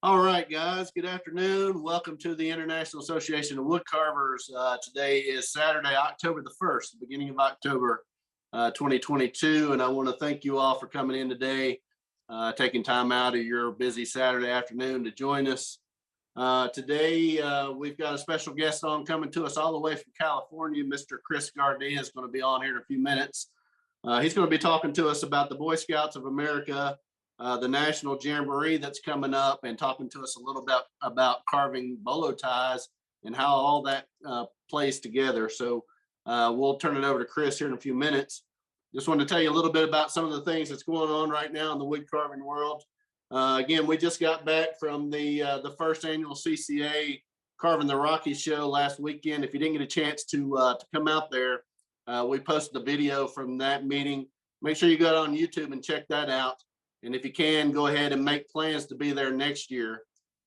All right, guys, good afternoon. Welcome to the International Association of Woodcarvers. Today is Saturday, October the 1st, the beginning of October 2022. And I want to thank you all for coming in today, taking time out of your busy Saturday afternoon to join us. Today, we've got a special guest on coming to us all the way from California. Mr. Chris Gardea is going to be on here in a few minutes. He's going to be talking to us about the Boy Scouts of America, the National Jamboree that's coming up, and talking to us a little bit about carving bolo ties and how all that plays together. So we'll turn it over to Chris here in a few minutes. Just wanted to tell you a little bit about some of the things that's going on right now in the wood carving world. Again, we just got back from the first annual CCA Carving the Rockies show last weekend. If you didn't get a chance to come out there, we posted a video from that meeting. Make sure you go on YouTube and check that out. And if you can, go ahead and make plans to be there next year.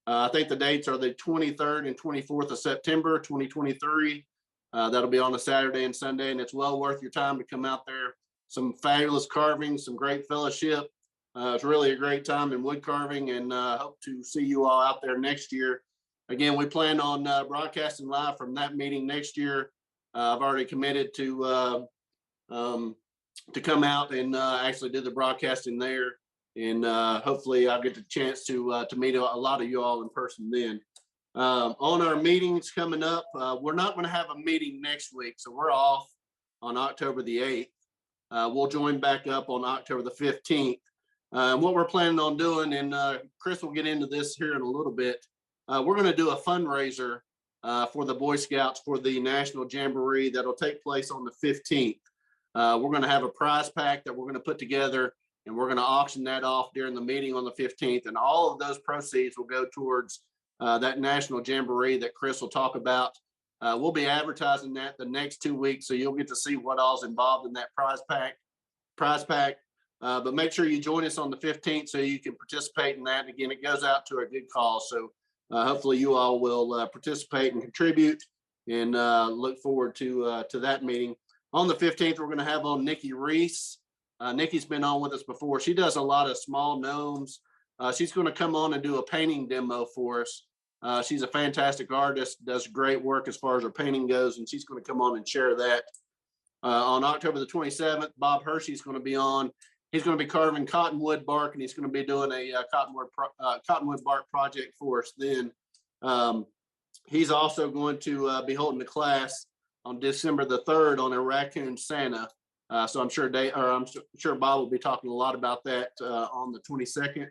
I think the dates are the 23rd and 24th of September, 2023. That'll be on a Saturday and Sunday, and it's well worth your time to come out there. Some fabulous carving, some great fellowship. It's really a great time in wood carving, and hope to see you all out there next year. Again, we plan on broadcasting live from that meeting next year. I've already committed to come out and actually do the broadcasting there. And hopefully I'll get the chance to meet a lot of you all in person then. On our meetings coming up, we're not going to have a meeting next week, so we're off on October the 8th. We'll join back up on October the 15th. What we're planning on doing, and Chris will get into this here in a little bit, we're going to do a fundraiser for the Boy Scouts for the National Jamboree that'll take place on the 15th. We're going to have a prize pack that we're going to put together, and we're going to auction that off during the meeting on the 15th. And all of those proceeds will go towards that National Jamboree that Chris will talk about. We'll be advertising that the next 2 weeks, so you'll get to see what all's involved in that prize pack. But make sure you join us on the 15th so you can participate in that. And again, it goes out to a good cause. So hopefully you all will participate and contribute, and look forward to that meeting. On the 15th, we're going to have on Nikki Reese. Nikki's been on with us before. She does a lot of small gnomes. She's going to come on and do a painting demo for us. She's a fantastic artist, does great work as far as her painting goes, and she's going to come on and share that. On October the 27th, Bob Hershey's going to be on. He's going to be carving cottonwood bark, and he's going to be doing a cottonwood bark project for us then. He's also going to be holding a class on December the 3rd on a raccoon Santa. So I'm sure Bob will be talking a lot about that on the 22nd.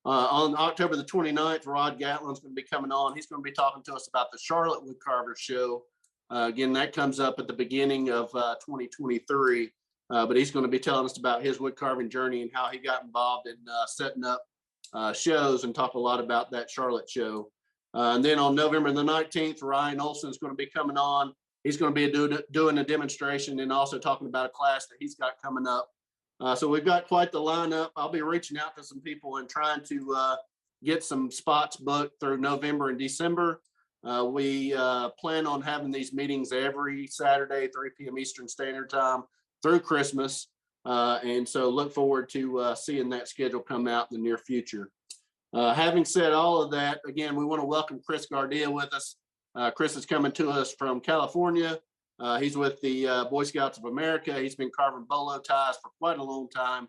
On October the 29th, Rod Gatlin's going to be coming on. He's going to be talking to us about the Charlotte Woodcarvers show. Again, that comes up at the beginning of 2023. But he's going to be telling us about his wood carving journey and how he got involved in setting up shows, and talk a lot about that Charlotte show. And then on November the 19th, Ryan Olson is going to be coming on. He's going to be doing a demonstration and also talking about a class that he's got coming up. So we've got quite the lineup. I'll be reaching out to some people and trying to get some spots booked through November and December. We plan on having these meetings every Saturday, 3 p.m. Eastern Standard Time through Christmas. And so look forward to seeing that schedule come out in the near future. Having said all of that, again, we want to welcome Chris Gardea with us. Chris is coming to us from California. He's with the Boy Scouts of America. He's been carving bolo ties for quite a long time.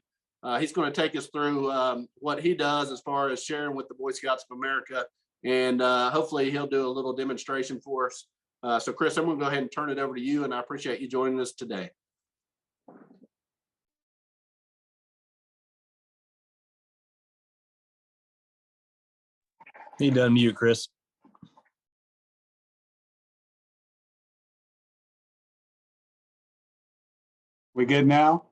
He's going to take us through what he does as far as sharing with the Boy Scouts of America. And hopefully he'll do a little demonstration for us. So Chris, I'm going to go ahead and turn it over to you, and I appreciate you joining us today. You need to unmute, Chris. We good now?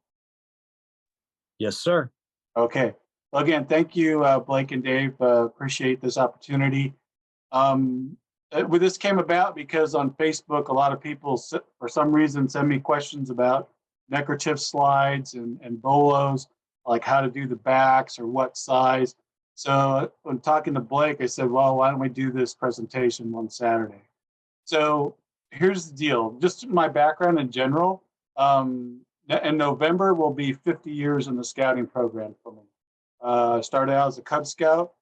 Yes, sir. Okay. Well, again, thank you, Blake and Dave. Appreciate this opportunity. This came about because on Facebook, a lot of people, for some reason, send me questions about neckerchief slides and bolos, like how to do the backs or what size. So when talking to Blake, I said, well, why don't we do this presentation one Saturday? So here's the deal. Just my background in general, in November will be 50 years in the scouting program for me. Started out as a Cub Scout,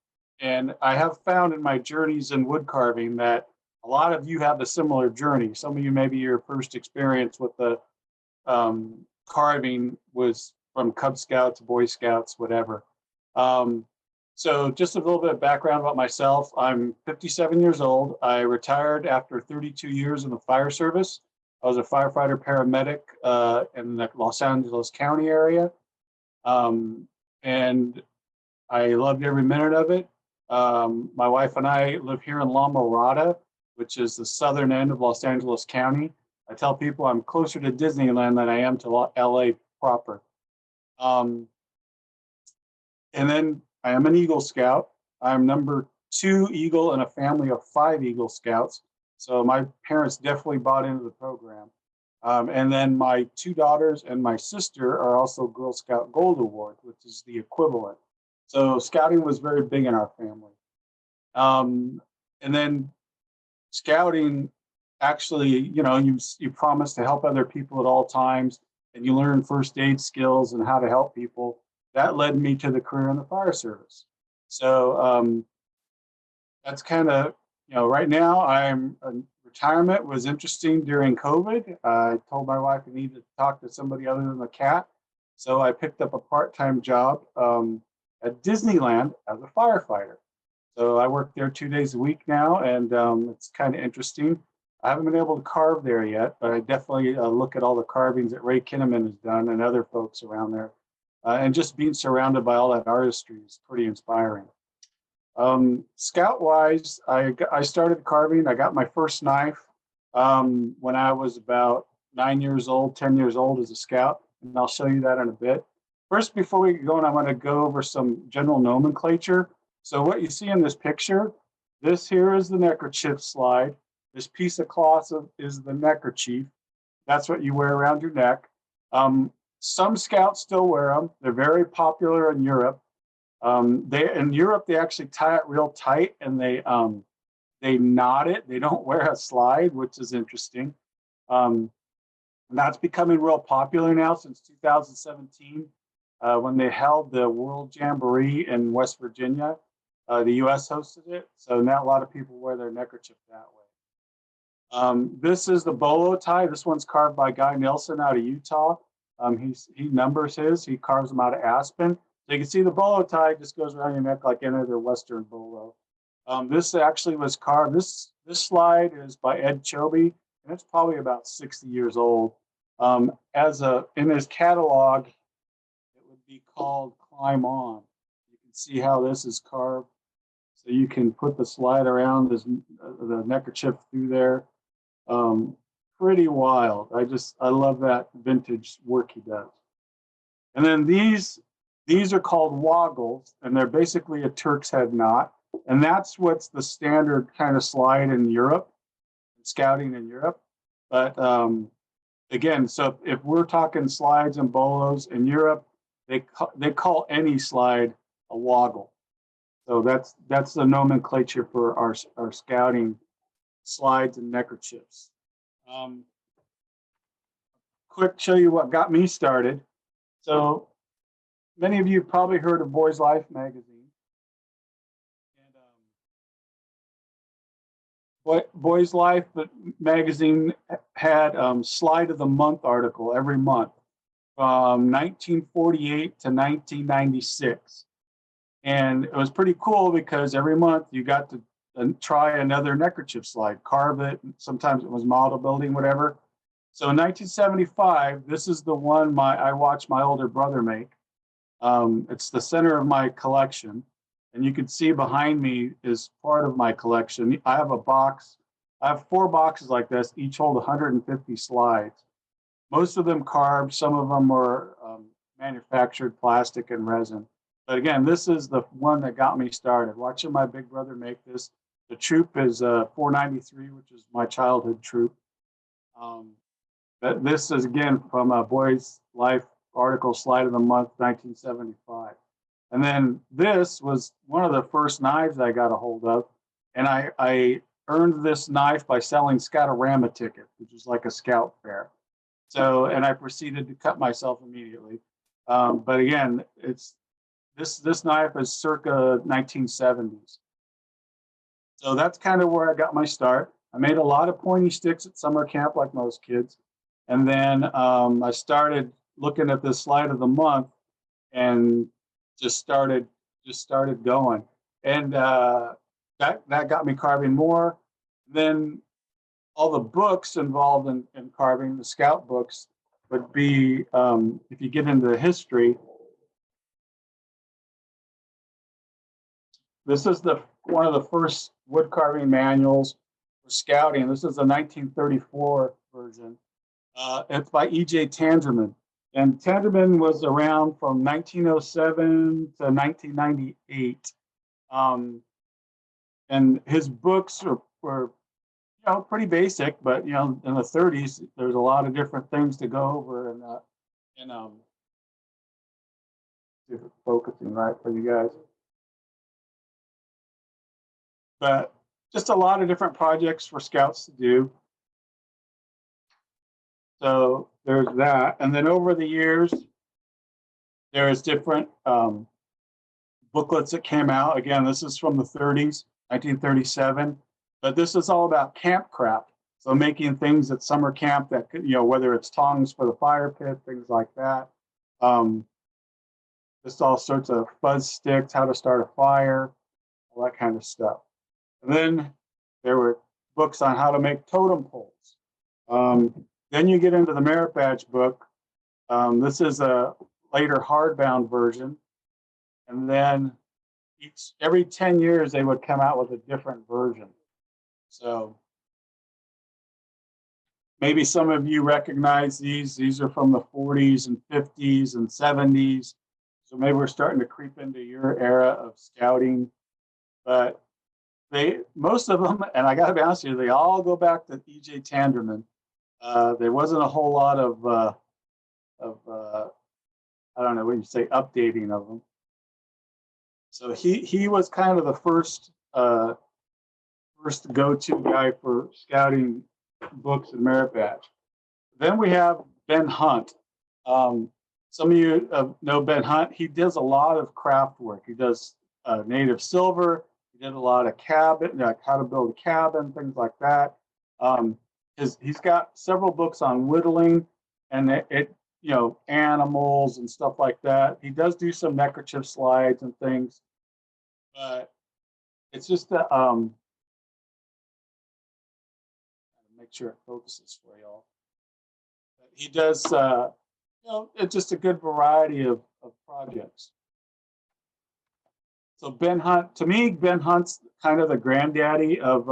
And I have found in my journeys in wood carving that a lot of you have a similar journey. Some of you, maybe your first experience with the carving was from Cub Scouts, Boy Scouts, whatever. So just a little bit of background about myself. I'm 57 years old. I retired after 32 years in the fire service. I was a firefighter paramedic in the Los Angeles County area. And I loved every minute of it. My wife and I live here in La Mirada, which is the southern end of Los Angeles County. I tell people I'm closer to Disneyland than I am to LA proper. And then I am an Eagle Scout. I'm number 2 Eagle in a family of 5 Eagle Scouts. So my parents definitely bought into the program. And then my 2 daughters and my sister are also Girl Scout Gold Award, which is the equivalent. So scouting was very big in our family. And then scouting, actually, you know, you promise to help other people at all times, and you learn first aid skills and how to help people. That led me to the career in the fire service. So that's kind of, you know, right now retirement was interesting during COVID. I told my wife I needed to talk to somebody other than the cat. So I picked up a part-time job at Disneyland as a firefighter. So I work there 2 days a week now, and it's kind of interesting. I haven't been able to carve there yet, but I definitely look at all the carvings that Ray Kinnaman has done and other folks around there. And just being surrounded by all that artistry is pretty inspiring. Scout-wise, I started carving. I got my first knife when I was about 9 years old, 10 years old as a scout, and I'll show you that in a bit. First, before we get going, I'm going to go over some general nomenclature. So what you see in this picture, this here is the neckerchief slide. This piece of cloth is the neckerchief. That's what you wear around your neck. Some scouts still wear them. They're very popular in Europe. In Europe, they actually tie it real tight, and they knot it. They don't wear a slide, which is interesting. And that's becoming real popular now since 2017, when they held the World Jamboree in West Virginia. The U.S. hosted it, so now a lot of people wear their neckerchief that way. This is the bolo tie. This one's carved by Guy Nelson out of Utah. He numbers his. He carves them out of aspen. So you can see the bolo tie just goes around your neck like any other Western bolo. This actually was carved. This slide is by Ed Chobe, and it's probably about 60 years old. In his catalog, it would be called Climb On. You can see how this is carved. So you can put the slide around the neckerchief through there. Pretty wild. I love that vintage work he does. And then these are called woggles, and they're basically a Turk's head knot. And that's what's the standard kind of slide in Europe, scouting in Europe. But again, so if we're talking slides and bolos in Europe, they call any slide a woggle. So that's the nomenclature for our scouting slides and neckerchiefs. Quick show you what got me started. So many of you have probably heard of Boys Life magazine. And Boys Life magazine had slide of the month article every month from 1948 to 1996. And it was pretty cool because every month you got to try another neckerchief slide, carve it. Sometimes it was model building, whatever. So in 1975, this is the one I watched my older brother make. It's the center of my collection. And you can see behind me is part of my collection. I have a box. I have 4 boxes like this, each hold 150 slides. Most of them carved, some of them were manufactured plastic and resin. But again, this is the one that got me started. Watching my big brother make this. The troop is 493, which is my childhood troop. But this is, again, from a Boys Life article, slide of the month, 1975. And then this was one of the first knives I got a hold of. And I earned this knife by selling Scoutorama tickets, which is like a scout fair. So, and I proceeded to cut myself immediately. But again, this knife is circa 1970s. So that's kind of where I got my start. I made a lot of pointy sticks at summer camp, like most kids. And then I started looking at this slide of the month and just started going. And that got me carving more. Then all the books involved in carving, the scout books, would be, if you get into the history, this is one of the first wood carving manuals for scouting. This is a 1934 version. It's by E.J. Tangerman. And Tangerman was around from 1907 to 1998. And his books were pretty basic, but, in the 30s, there's a lot of different things to go over and see if it's focusing right for you guys. But just a lot of different projects for scouts to do. So there's that. And then over the years, there's different booklets that came out. Again, this is from the 30s, 1937. But this is all about camp craft. So making things at summer camp that could, whether it's tongs for the fire pit, things like that. Just all sorts of fuzz sticks, how to start a fire, all that kind of stuff. And then there were books on how to make totem poles. Then you get into the merit badge book. This is a later hardbound version. And then every 10 years, they would come out with a different version. So maybe some of you recognize these. These are from the 40s and 50s and 70s. So maybe we're starting to creep into your era of scouting. But most of them, and I got to be honest with you, they all go back to E.J. Tangerman. There wasn't a whole lot of I don't know what you say, updating of them. So he was kind of the first go-to guy for scouting books and merit badge. Then we have Ben Hunt. Some of you know Ben Hunt. He does a lot of craft work. He does native silver. He did a lot of cabin, how to build a cabin, things like that. He's got several books on whittling and animals and stuff like that. He does do some neckerchief slides and things, but it's just make sure it focuses for y'all. He does, it's just a good variety of projects. So Ben Hunt, to me, Ben Hunt's kind of the granddaddy of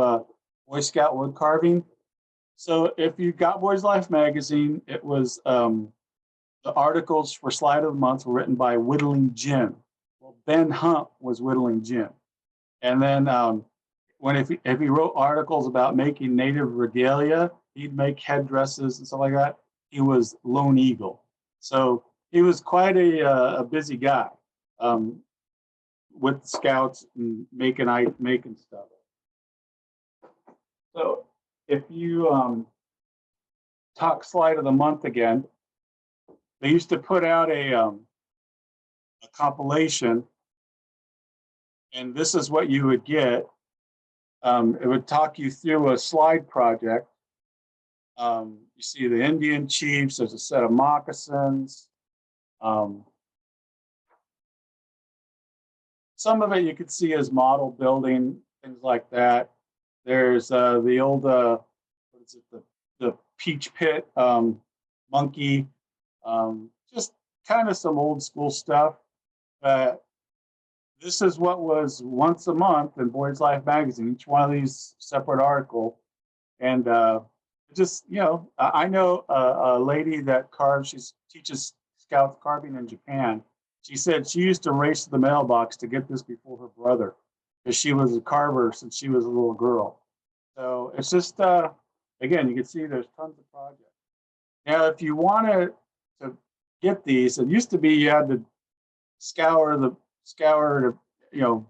Boy Scout wood carving. So if you got Boys Life magazine, it was the articles for Slide of the Month were written by Whittling Jim. Well, Ben Hunt was Whittling Jim. And then if he wrote articles about making native regalia, he'd make headdresses and stuff like that. He was Lone Eagle. So he was quite a busy guy with scouts and making stuff. So if you talk Slide of the Month again, they used to put out a compilation, and this is what you would get. It would talk you through a slide project. You see the Indian chiefs, there's a set of moccasins. Some of it you could see as model building, things like that. There's the old, what is it, the peach pit monkey, just kind of some old school stuff. But this is what was once a month in Boys Life magazine, each one of these separate article. And just, I know a lady that carves, she teaches scouts carving in Japan. She said she used to race to the mailbox to get this before her brother, because she was a carver since she was a little girl. So it's just, again, you can see there's tons of projects. Now, if you wanted to get these, it used to be you had to scour the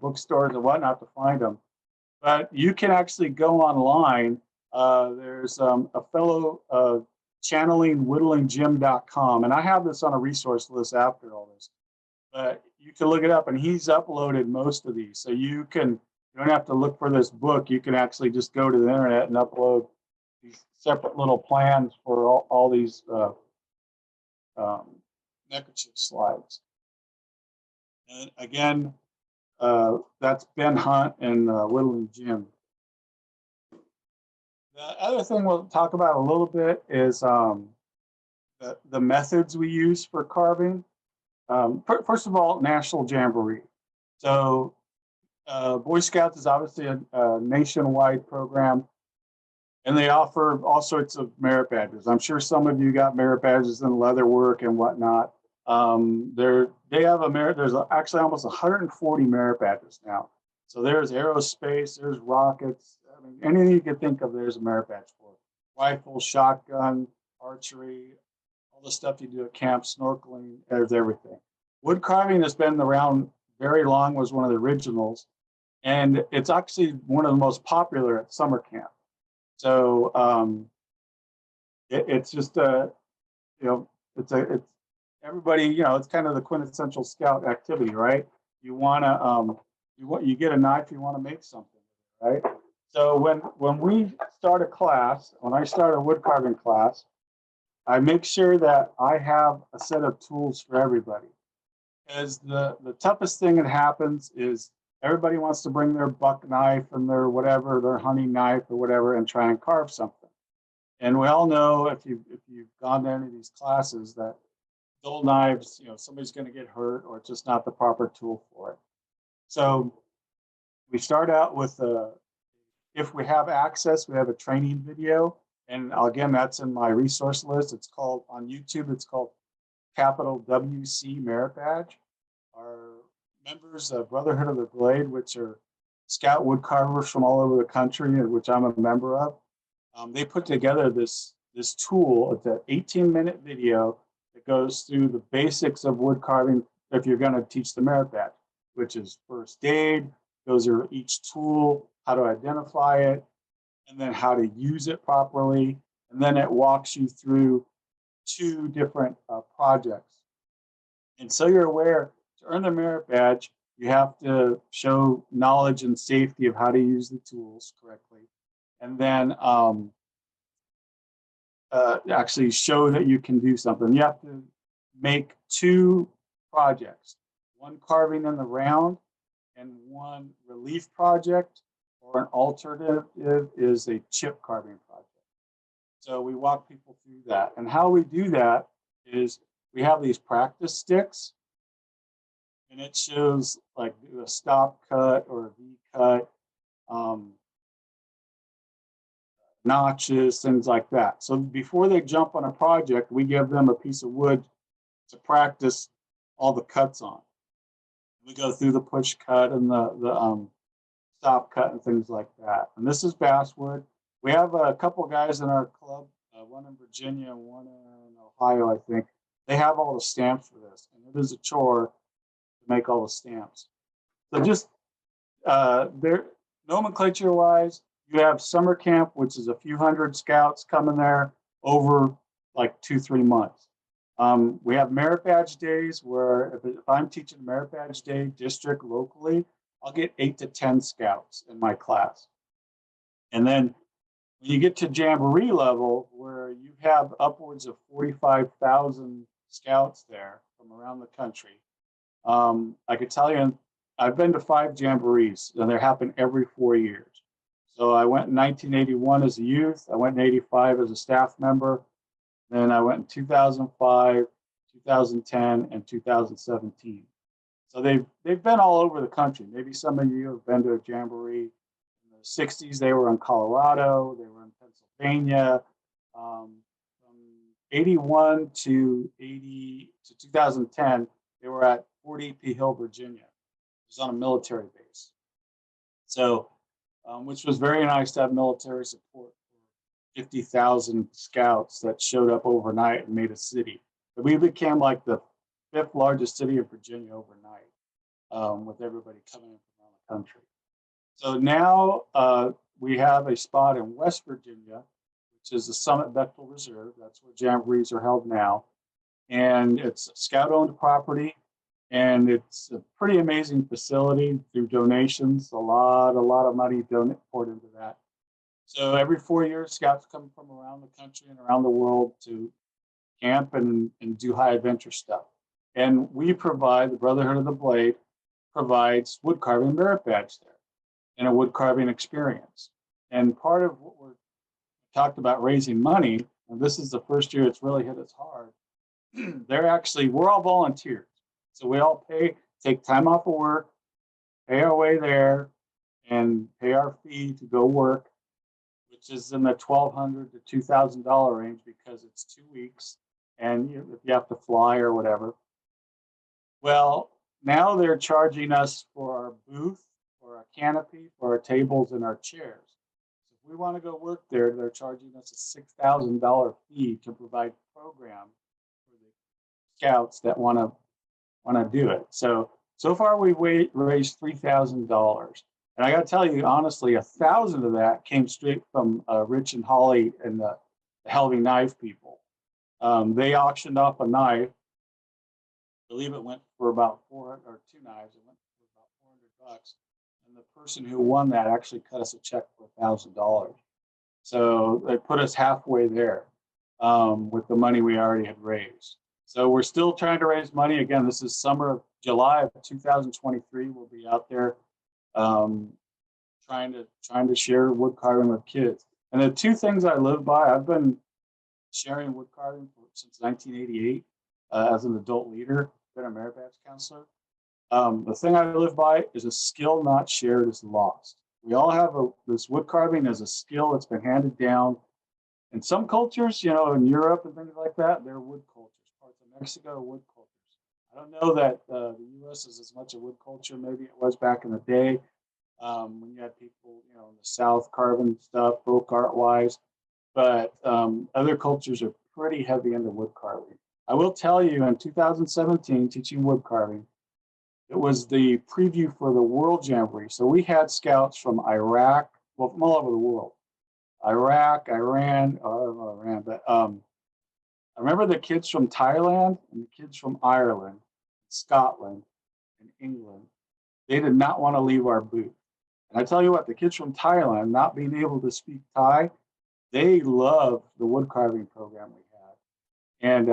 bookstores and whatnot to find them. But you can actually go online. There's a fellow channeling whittlingjim.com, and I have this on a resource list after all this. but you can look it up, and he's uploaded most of these. So you don't have to look for this book. You can actually just go to the internet and upload these separate little plans for all these neckerchief slides. And again, that's Ben Hunt and Whittling Jim. The other thing we'll talk about a little bit is the methods we use for carving. First of all, National Jamboree. So Boy Scouts is obviously a nationwide program, and they offer all sorts of merit badges. I'm sure some of you got merit badges in leather work and whatnot. They have a merit. There's actually almost 140 merit badges now. So there's aerospace, there's rockets. I mean, anything you can think of, there's a merit badge for. Rifle, shotgun, archery, all the stuff you do at camp, snorkeling, there's everything. Wood carving has been around very long, was one of the originals, and it's actually one of the most popular at summer camp. So it's just it's everybody, it's kind of the quintessential scout activity, right? You want to you get a knife, you want to make something, right? So when we start a class, when I start a wood carving class, I make sure that I have a set of tools for everybody. Because the toughest thing that happens is everybody wants to bring their buck knife and their whatever, their hunting knife or whatever, and try and carve something. And we all know, if you've gone to any of these classes, that dull knives, somebody's going to get hurt, or it's just not the proper tool for it. So we start out with if we have access, we have a training video. And again, that's in my resource list. It's called, on YouTube, it's called capital WC Merit Badge. Our members of Brotherhood of the Blade, which are scout wood carvers from all over the country, which I'm a member of, they put together this tool. It's an 18-minute video that goes through the basics of wood carving if you're going to teach the merit badge, which is first aid, goes over each tool, how to identify it, and then how to use it properly. And then it walks you through 2 different projects. And so you're aware, to earn the merit badge, you have to show knowledge and safety of how to use the tools correctly. And then actually show that you can do something. You have to make 2 projects, one carving in the round and one relief project, or an alternative is a chip carving project. So we walk people through that. And how we do that is we have these practice sticks, and it shows like a stop cut or a V cut, notches, things like that. So before they jump on a project, we give them a piece of wood to practice all the cuts on. We go through the push cut and the stop cut and things like that. And this is basswood. We have a couple guys in our club, one in Virginia and one in Ohio, I think. They have all the stamps for this, and it is a chore to make all the stamps. So just nomenclature-wise, you have summer camp, which is a few hundred scouts coming there over like 2-3 months. We have merit badge days where if I'm teaching merit badge day district locally, I'll get 8 to 10 scouts in my class. And then when you get to Jamboree level, where you have upwards of 45,000 scouts there from around the country, I could tell you, I've been to 5 Jamborees, and they happen every 4 years. So I went in 1981 as a youth. I went in 85 as a staff member. Then I went in 2005, 2010, and 2017. So they've been all over the country. Maybe some of you have been to a Jamboree. In the 60s, they were in Colorado. They were in Pennsylvania. From 81 to 2010, they were at Fort E.P. Hill, Virginia. It was on a military base. So, which was very nice to have military support for 50,000 scouts that showed up overnight and made a city. But we became like the 5th largest city in Virginia overnight, with everybody coming in from around the country. So now we have a spot in West Virginia, which is the Summit Bechtel Reserve. That's where Jamborees are held now. And it's scout-owned property. And it's a pretty amazing facility through donations, a lot of money poured into that. So every 4 years, scouts come from around the country and around the world to camp and do high adventure stuff. And we provide, the Brotherhood of the Blade provides wood carving merit badge there and a wood carving experience. And part of what we're talked about raising money, and this is the first year it's really hit us hard. We're all volunteers. So we all take time off of work, pay our way there, and pay our fee to go work, which is in the $1,200 to $2,000 range because it's 2 weeks, and if you have to fly or whatever. Well, now they're charging us for our booth, for our canopy, for our tables, and our chairs. So if we want to go work there, they're charging us a $6,000 fee to provide programs for the scouts that want to do it. So far we've raised $3,000. And I got to tell you, honestly, 1,000 of that came straight from Rich and Holly and the Helving knife people. They auctioned off a knife. I believe it went for about 400, or 2 knives. It went for about $400. And the person who won that actually cut us a check for $1,000. So they put us halfway there with the money we already had raised. So we're still trying to raise money. Again, this is July of 2023. We'll be out there trying to share wood carving with kids. And the 2 things I live by, I've been sharing wood carving since 1988 as an adult leader, been a merit badge counselor. The thing I live by is a skill not shared is lost. We all have this wood carving as a skill that's been handed down. In some cultures, in Europe and things like that, they're wood cultures. Parts of Mexico are wood cultures. I don't know that the U.S. is as much a wood culture. Maybe it was back in the day when you had people, in the South carving stuff, folk art wise. But other cultures are pretty heavy into wood carving. I will tell you, in 2017, teaching wood carving, it was the preview for the World Jamboree. So we had scouts from Iraq, well, from all over the world. Iraq, Iran, but I remember the kids from Thailand and the kids from Ireland, Scotland, and England. They did not want to leave our booth. And I tell you what, the kids from Thailand, not being able to speak Thai, they loved the wood carving program we had. And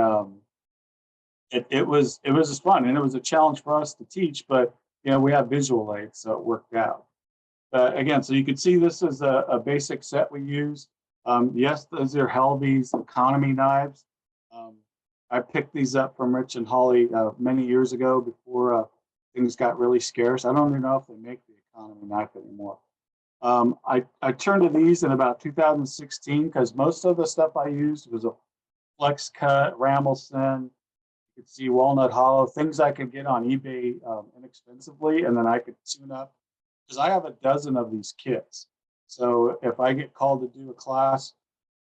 it was just fun, and it was a challenge for us to teach, but we have visual aids, so it worked out. But again, so you can see this is a basic set we use. Yes, those are Helvee's economy knives. I picked these up from Rich and Holly many years ago before things got really scarce. I don't even know if they make the economy knife anymore. I turned to these in about 2016 because most of the stuff I used was a flex cut, Ramelson. You could see walnut hollow, things I could get on eBay inexpensively, and then I could tune up because I have a dozen of these kits. So if I get called to do a class,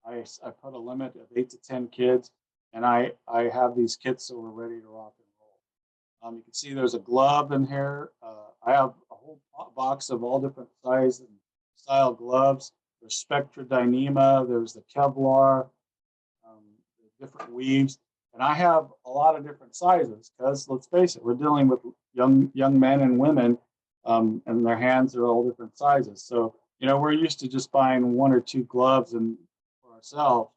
I put a limit of 8 to 10 kids, and I have these kits so we're ready to rock and roll. You can see there's a glove in here. I have a whole box of all different size and style gloves. There's Spectra Dyneema, there's the Kevlar, the different weaves. And I have a lot of different sizes because let's face it, we're dealing with young men and women, and their hands are all different sizes. So, we're used to just buying 1 or 2 gloves and for ourselves.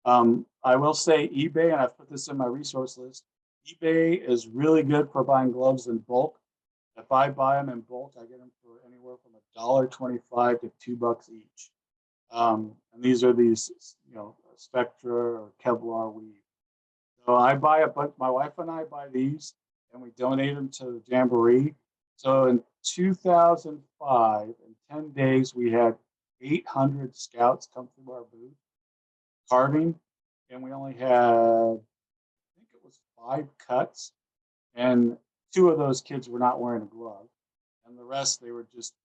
I will say eBay, and I've put this in my resource list, eBay is really good for buying gloves in bulk. If I buy them in bulk, I get them for anywhere from $1.25 to $2 each. And these are Spectra or Kevlar weave. So I buy a bunch, my wife and I buy these, and we donate them to the Jamboree. So in 2005, in 10 days, we had 800 scouts come through our booth carving, and we only had, I think it was 5 cuts, and 2 of those kids were not wearing a glove, and the rest, they were just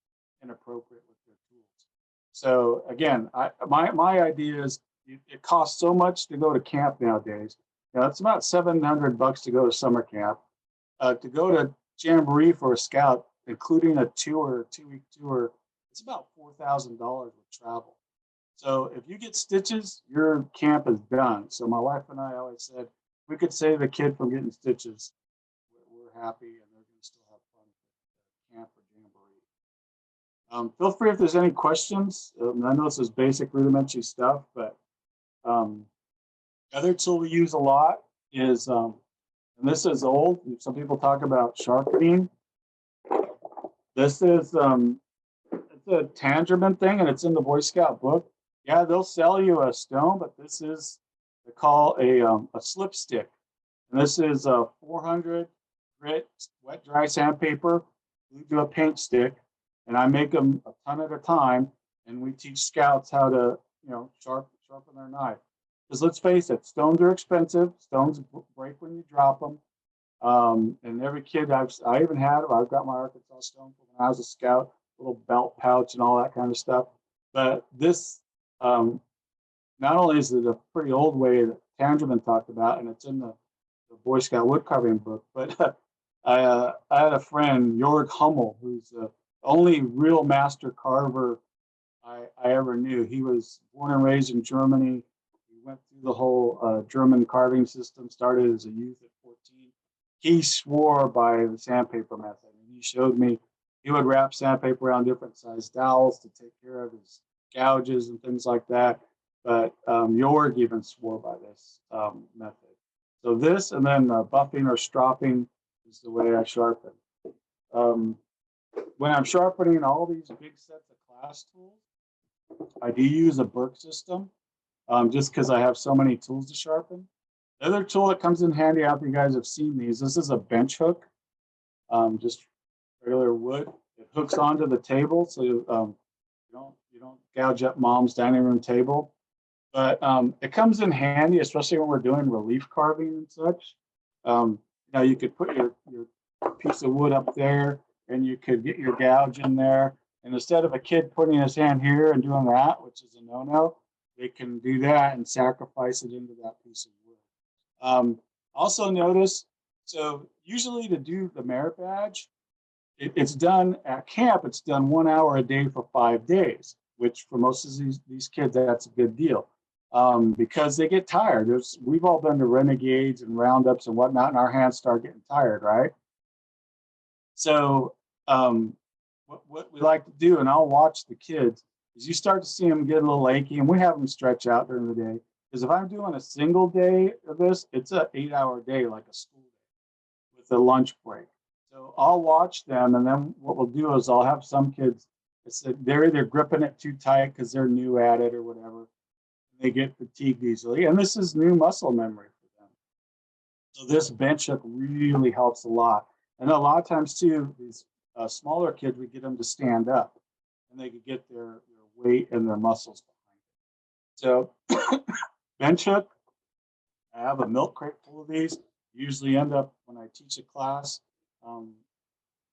inappropriate with their tools. So again, my idea is it costs so much to go to camp nowadays. It's about $700 to go to summer camp. To go to Jamboree for a scout, including a 2-week tour, it's about $4,000 with travel. So if you get stitches, your camp is done. So my wife and I always said, we could save a kid from getting stitches, we're happy, and they're going to still have fun at camp or Jamboree. Feel free if there's any questions. I know this is basic rudimentary stuff, but other tool we use a lot is, and this is old. Some people talk about sharpening. This is it's a tangerine thing, and it's in the Boy Scout book. Yeah, they'll sell you a stone, but this is they call a slip stick, and this is a 400 grit wet dry sandpaper glued to a paint stick, and I make them a ton at a time, and we teach scouts how to sharpen their knife. Because let's face it, stones are expensive. Stones break when you drop them. And every kid I even had, I've got my Arkansas stone from when I was a scout, little belt pouch and all that kind of stuff. But this, not only is it a pretty old way that Tangerman talked about, and it's in the Boy Scout woodcarving book, but I had a friend, Jörg Hummel, who's the only real master carver I ever knew. He was born and raised in Germany. He went through the whole German carving system, started as a youth at 14. He swore by the sandpaper method, and he showed me he would wrap sandpaper around different size dowels to take care of his gouges and things like that. But Jorg even swore by this method. So this, and then buffing or stropping is the way I sharpen. When I'm sharpening all these big sets of class tools, I do use a Burke system, just because I have so many tools to sharpen. The other tool that comes in handy, after you guys have seen these, this is a bench hook, just regular wood. It hooks onto the table, so you don't gouge up mom's dining room table. But it comes in handy, especially when we're doing relief carving and such. You could put your piece of wood up there, and you could get your gouge in there. And instead of a kid putting his hand here and doing that, which is a no-no, they can do that and sacrifice it into that piece of wood. Also notice, so usually to do the merit badge, it's done at camp, it's done 1 hour a day for 5 days, which for most of these kids, that's a good deal. Because they get tired. We've all been to renegades and roundups and whatnot, and our hands start getting tired, right? So what we like to do, and I'll watch the kids, is you start to see them get a little achy, and we have them stretch out during the day. Because if I'm doing a single day of this, it's an 8-hour day, like a school day with a lunch break. So I'll watch them, and then what we'll do is I'll have some kids, they're either gripping it too tight because they're new at it or whatever, and they get fatigued easily. And this is new muscle memory for them. So this bench hook really helps a lot. And a lot of times too, these smaller kids, we get them to stand up, and they could get their weight and their muscles behind it. So bench hook, I have a milk crate full of these. Usually end up when I teach a class.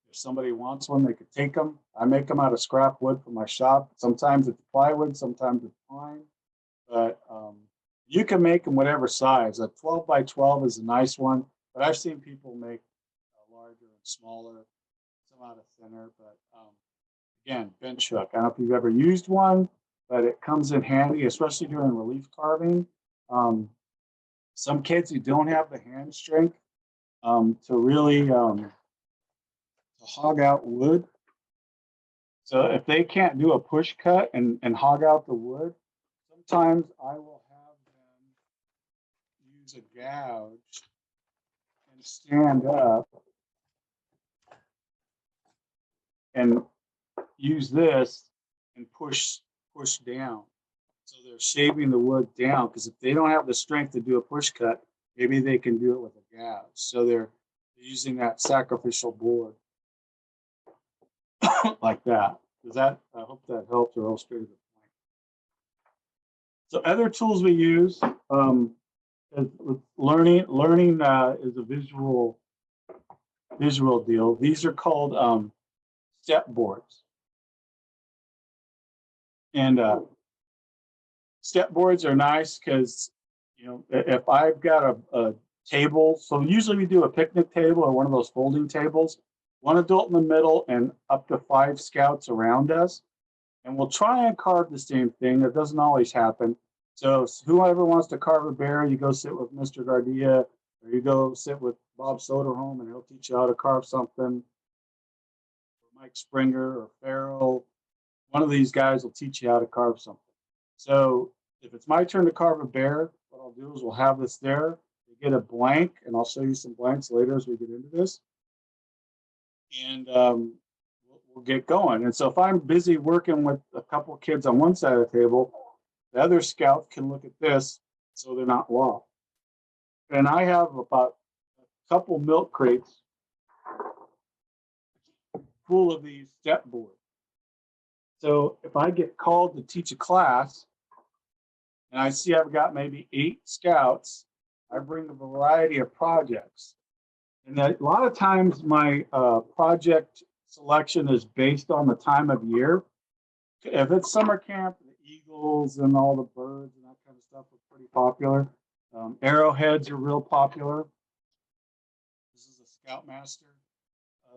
If somebody wants one, they could take them. I make them out of scrap wood from my shop. Sometimes it's plywood, sometimes it's pine. But you can make them whatever size. A 12 by 12 is a nice one, but I've seen people make larger and smaller, some out of thinner. But again, bench hook. I don't know if you've ever used one, but it comes in handy, especially during relief carving. Some kids who don't have the hand strength to really to hog out wood. So if they can't do a push cut and hog out the wood, sometimes I will have them use a gouge and stand up and use this and push down. So they're shaving the wood down, because if they don't have the strength to do a push cut, maybe they can do it with a gouge. So they're using that sacrificial board like that. I hope that helped or illustrated the point. So other tools we use, learning is a visual deal. These are called step boards. And step boards are nice because, if I've got a table, so usually we do a picnic table or one of those folding tables, one adult in the middle and up to 5 scouts around us. And we'll try and carve the same thing. That doesn't always happen. So whoever wants to carve a bear, you go sit with Mr. Gardea, or you go sit with Bob Soderholm, and he'll teach you how to carve something. Or Mike Springer or Farrell, one of these guys will teach you how to carve something. So if it's my turn to carve a bear, what I'll do is we'll have this there. You get a blank, and I'll show you some blanks later as we get into this. And we'll get going. And so if I'm busy working with a couple kids on one side of the table, the other scout can look at this so they're not lost. And I have about a couple milk crates full of these step boards. So if I get called to teach a class and I see I've got maybe 8 scouts, I bring a variety of projects. And a lot of times my project selection is based on the time of year. If it's summer camp, the eagles and all the birds and that kind of stuff are pretty popular. Arrowheads are real popular. This is a Scoutmaster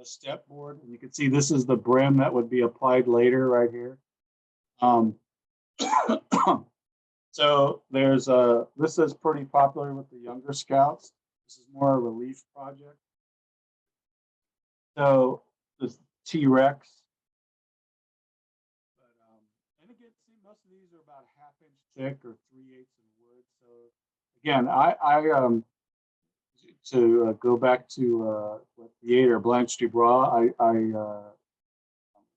step board, and you can see this is the brim that would be applied later right here. So there's this is pretty popular with the younger scouts. This is more a relief project. So this T-Rex. And again, see, most of these are about a 1/2 inch thick or 3/8 in wood. So again, I to go back to what Theater Blanche Dubois, I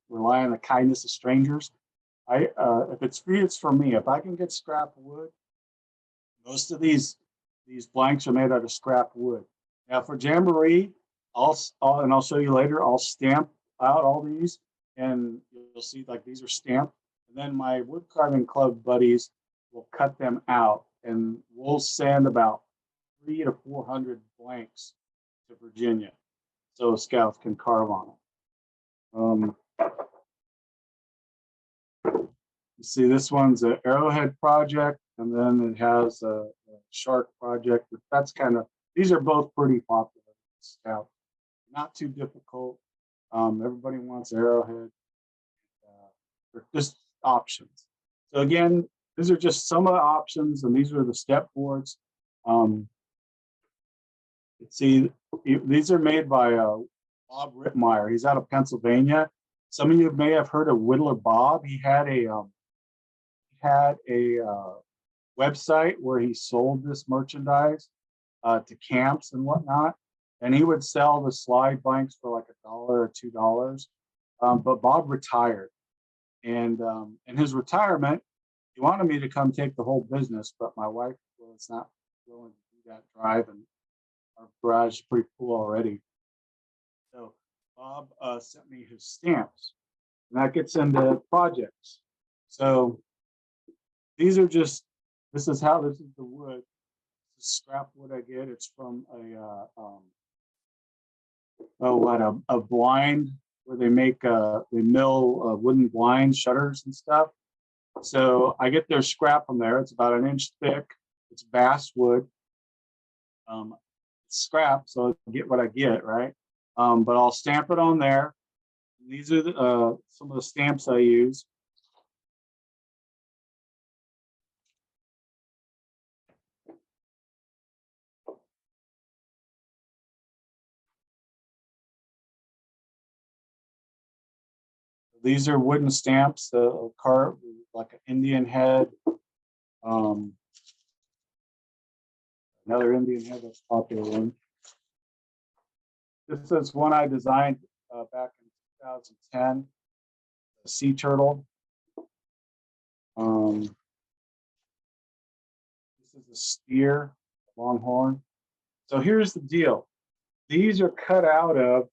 rely on the kindness of strangers. If it's free, it's for me. If I can get scrap wood, most of these blanks are made out of scrap wood. Now for Jamboree, and I'll show you later, I'll stamp out all these, and you'll see like these are stamped. And then my wood carving club buddies will cut them out, and we'll send about 300 to 400 blanks to Virginia, so scouts can carve on them. You see, this one's an arrowhead project, and then it has a shark project. But that's kind of, these are both pretty popular scouts. Not too difficult. Everybody wants arrowhead. They're just options. So again, these are just some of the options, and these are the step boards. See, these are made by Bob Rittmeyer. He's out of Pennsylvania. Some of you may have heard of Whittler Bob. He had a website where he sold this merchandise to camps and whatnot, and he would sell the slide blanks for like $1 or $2. But Bob retired, and in his retirement, he wanted me to come take the whole business, but my wife was not willing to do that drive, and our garage is pretty full already. So Bob sent me his stamps, and that gets into projects. So these are just, this is the wood. This is scrap wood I get. It's from a blind where they make they mill wooden blind shutters and stuff. So I get their scrap from there. It's about 1 inch thick. It's basswood. It's scrap, so I get what I get, right? But I'll stamp it on there. These are some of the stamps I use. These are wooden stamps, carved like an Indian head. Another Indian head that's a popular one. This is one I designed back in 2010, a sea turtle. This is a steer, longhorn. So here's the deal. These are cut out of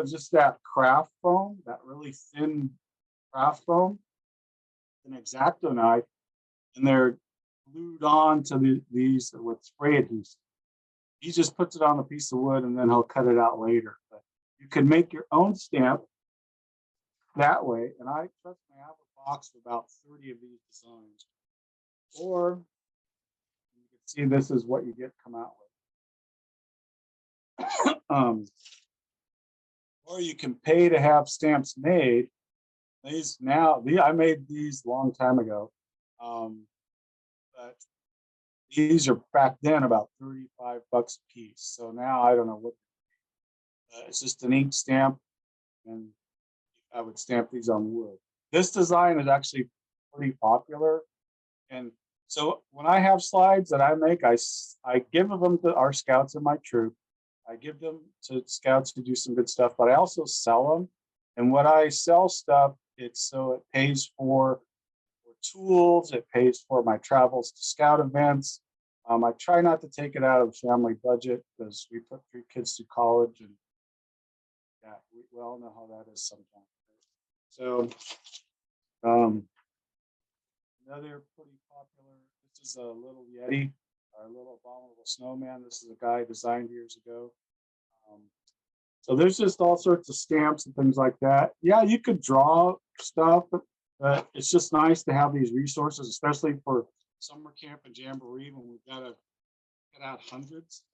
just that craft foam, that really thin craft foam, an X-Acto knife, and they're glued on to these with spray adhesive. He just puts it on a piece of wood, and then he'll cut it out later. But you can make your own stamp that way, and I trust me, I have a box of about 30 of these designs. Or you can see this is what you get come out with. Or you can pay to have stamps made. I made these a long time ago, but These are back then about 35 bucks a piece. So now I don't know what, it's just an ink stamp, and I would stamp these on wood. This design is actually pretty popular. And so when I have slides that I make, I give them to our scouts in my troop. I give them to scouts who do some good stuff, but I also sell them. And when I sell stuff, it's so it pays for tools, it pays for my travels to scout events. I try not to take it out of the family budget because we put 3 kids through college, and yeah, we all know how that is sometimes. So another pretty popular, this is a little Yeti, our little abominable snowman. This is a guy designed years ago. So there's just all sorts of stamps and things like that. Yeah, you could draw stuff, but it's just nice to have these resources, especially for summer camp and Jamboree when we've got to get out hundreds.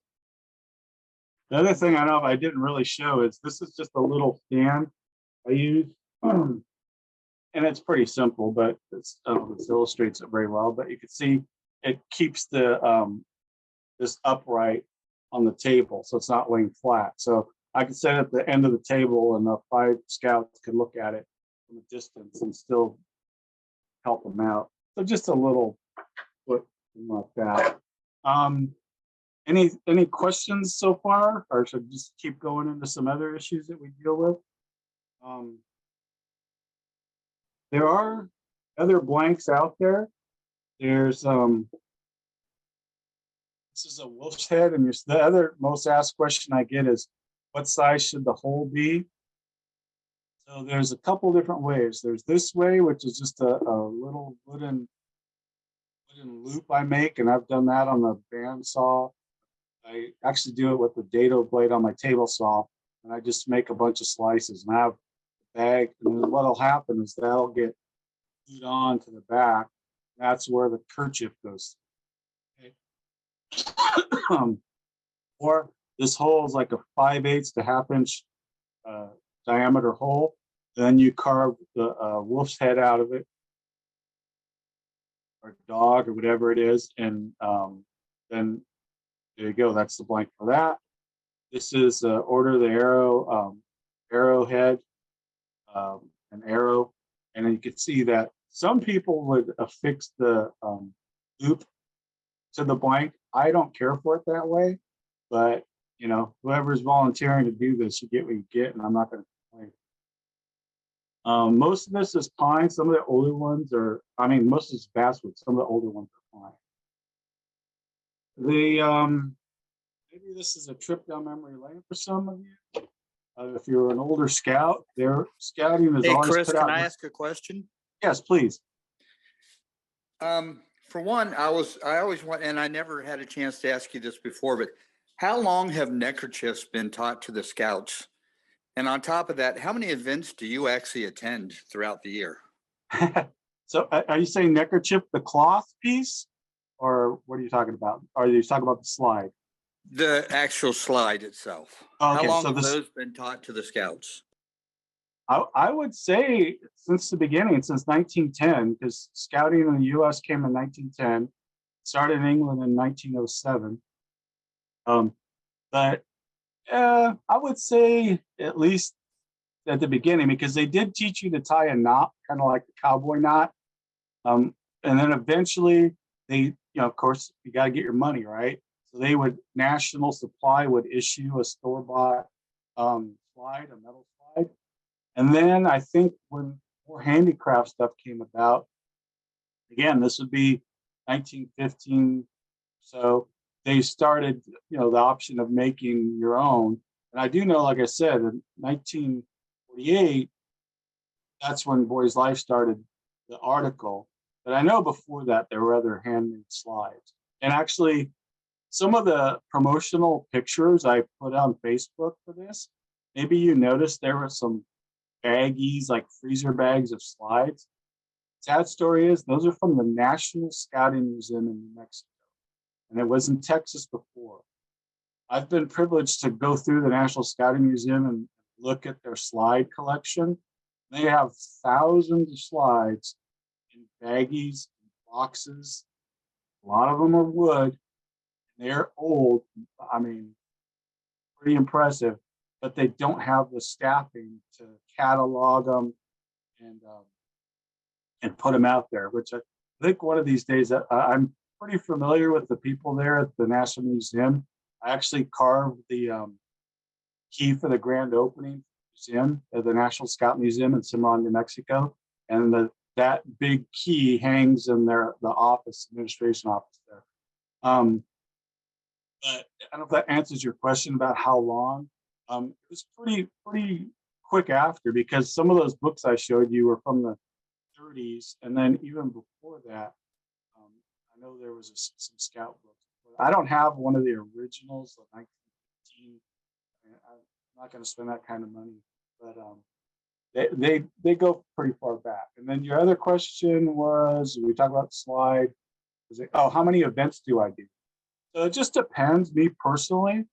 The other thing I know if I didn't really show is this is just a little stand I use. And it's pretty simple, but it's, I don't know if it illustrates it very well, but you can see it keeps the this upright on the table, so it's not laying flat. So I could set it at the end of the table, and the 5 scouts could look at it from a distance and still help them out. So just a little foot like that. Any questions so far, or should I just keep going into some other issues that we deal with? There are other blanks out there. There's this is a wolf's head, and the other most asked question I get is, what size should the hole be? So there's a couple different ways. There's this way, which is just a little wooden loop I make, and I've done that on the bandsaw. I actually do it with the dado blade on my table saw, and I just make a bunch of slices, and I have a bag, and what'll happen is that'll get glued on to the back. That's where the kerchief goes. Okay. Or this hole is like a 5/8 to 1/2 inch diameter hole. Then you carve the wolf's head out of it, or dog, or whatever it is, and then there you go. That's the blank for that. This is Order of the Arrow, arrowhead, an arrow, and then you can see that some people would affix the loop to the blank. I don't care for it that way, but you know, whoever's volunteering to do this, you get what you get, and I'm not going to complain. Most of this is pine. Some of the older ones are, I mean, most of it's basswood. Some of the older ones are pine. Maybe this is a trip down memory lane for some of you. If you're an older scout, their scouting is Hey, always Chris, put can out. I ask a question? Yes, please. For one, I always want, and I never had a chance to ask you this before, but how long have neckerchiefs been taught to the scouts? And on top of that, how many events do you actually attend throughout the year? So are you saying neckerchief, the cloth piece, or what are you talking about? Are you talking about the slide? The actual slide itself. Okay, How long so have this, those been taught to the scouts? I would say since the beginning, since 1910, because scouting in the U.S. came in 1910, started in England in 1907. But I would say at least at the beginning, because they did teach you to tie a knot, kind of like the cowboy knot. And then eventually they, you know, of course, you got to get your money, right? So they would, National Supply would issue a store-bought slide, a metal slide. And then I think when more handicraft stuff came about, again, this would be 1915. So they started, you know, the option of making your own. And I do know, like I said, in 1948, that's when Boys Life started the article. But I know before that, there were other handmade slides. And actually, some of the promotional pictures I put on Facebook for this, maybe you noticed there were some baggies, like freezer bags of slides. Sad story is, those are from the National Scouting Museum in New Mexico. And it was in Texas before. I've been privileged to go through the National Scouting Museum and look at their slide collection. They have thousands of slides in baggies, boxes, A lot of them are wood. They're old. I mean, pretty impressive, but they don't have the staffing to catalog them and put them out there, which I think one of these days I'm pretty familiar with the people there at the National Museum. I actually carved the key for the grand opening museum at the National Scout Museum in Cimarron, New Mexico. And that big key hangs in the office, administration office there. But I don't know if that answers your question about how long. It was pretty quick after, because some of those books I showed you were from the 30s, and then even before that, I know there was some scout books. I don't have one of the originals of 1915. I'm not going to spend that kind of money, but they go pretty far back. And then your other question was, we talked about the slide. Was it, oh, how many events do I do? So it just depends. Me personally,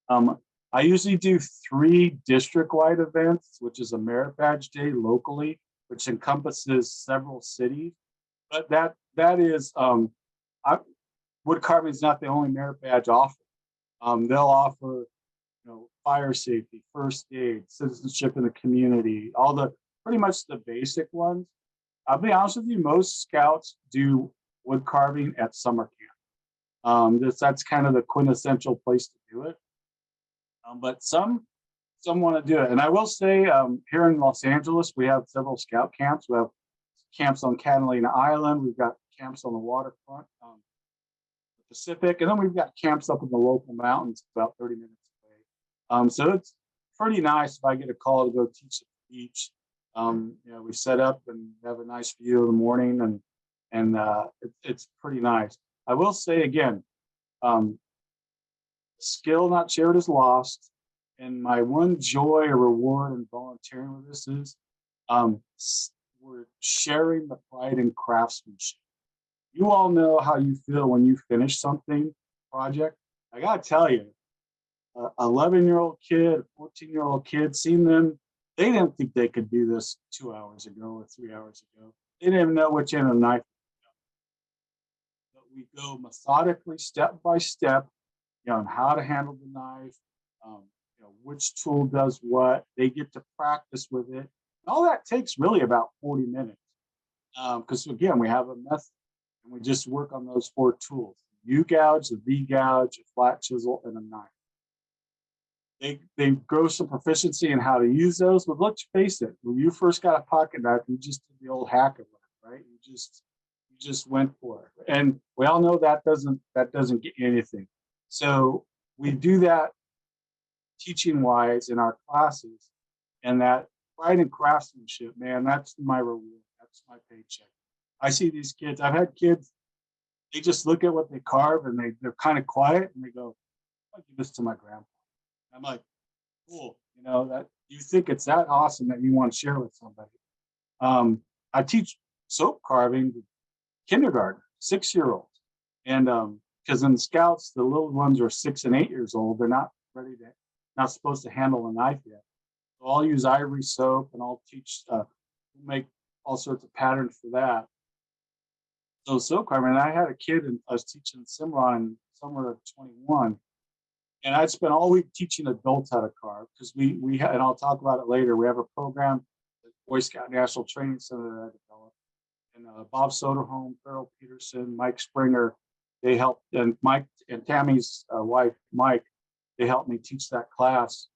I usually do 3 district-wide events, which is a merit badge day locally, which encompasses several cities. But that is wood carving is not the only merit badge offer. They'll offer, fire safety, first aid, citizenship in the community, all the pretty much the basic ones. I'll be honest with you, most scouts do wood carving at summer camp. That's kind of the quintessential place to do it. But some want to do it. And I will say, here in Los Angeles, we have several scout camps. We have camps on Catalina Island. We've got camps on the waterfront, the Pacific, and then we've got camps up in the local mountains about 30 minutes away. So it's pretty nice if I get a call to go teach at the beach. We set up and have a nice view in the morning, and it's pretty nice. I will say again, skill not shared is lost. And my one joy or reward in volunteering with this is we're sharing the pride in craftsmanship. You all know how you feel when you finish something project. I gotta tell you, 11-year-old kid, 14-year-old kid, seen them, they didn't think they could do this 2 hours ago or 3 hours ago. They didn't even know which end of the knife. But we go methodically, step by step, on how to handle the knife, which tool does what. They get to practice with it. And all that takes really about 40 minutes. Because again, we have a method, and we just work on those 4 tools: the U-gouge, the V-gouge, a flat chisel, and a knife. They grow some proficiency in how to use those, but let's face it, when you first got a pocket knife, you just did the old hack of it, right? You just went for it. And we all know that doesn't get you anything. So we do that teaching wise in our classes, and that pride in craftsmanship, man, that's my reward. That's my paycheck. I see these kids, I've had kids, they just look at what they carve and they're kind of quiet and they go, I'll give this to my grandpa. I'm like, cool, that you think it's that awesome that you want to share with somebody. I teach soap carving to kindergarten, 6-year-olds. And because in Scouts, the little ones are 6 and 8 years old. They're not supposed to handle a knife yet. So I'll use ivory soap, and I'll teach, make all sorts of patterns for that. So soap carving, I had a kid, and I was teaching Cimarron in summer of 21, and I'd spent all week teaching adults how to carve, because we and I'll talk about it later. We have a program at Boy Scout National Training Center that I developed, and Bob Soderholm, Farrell Peterson, Mike Springer, they helped, and Mike and Tammy's wife, Mike, they helped me teach that class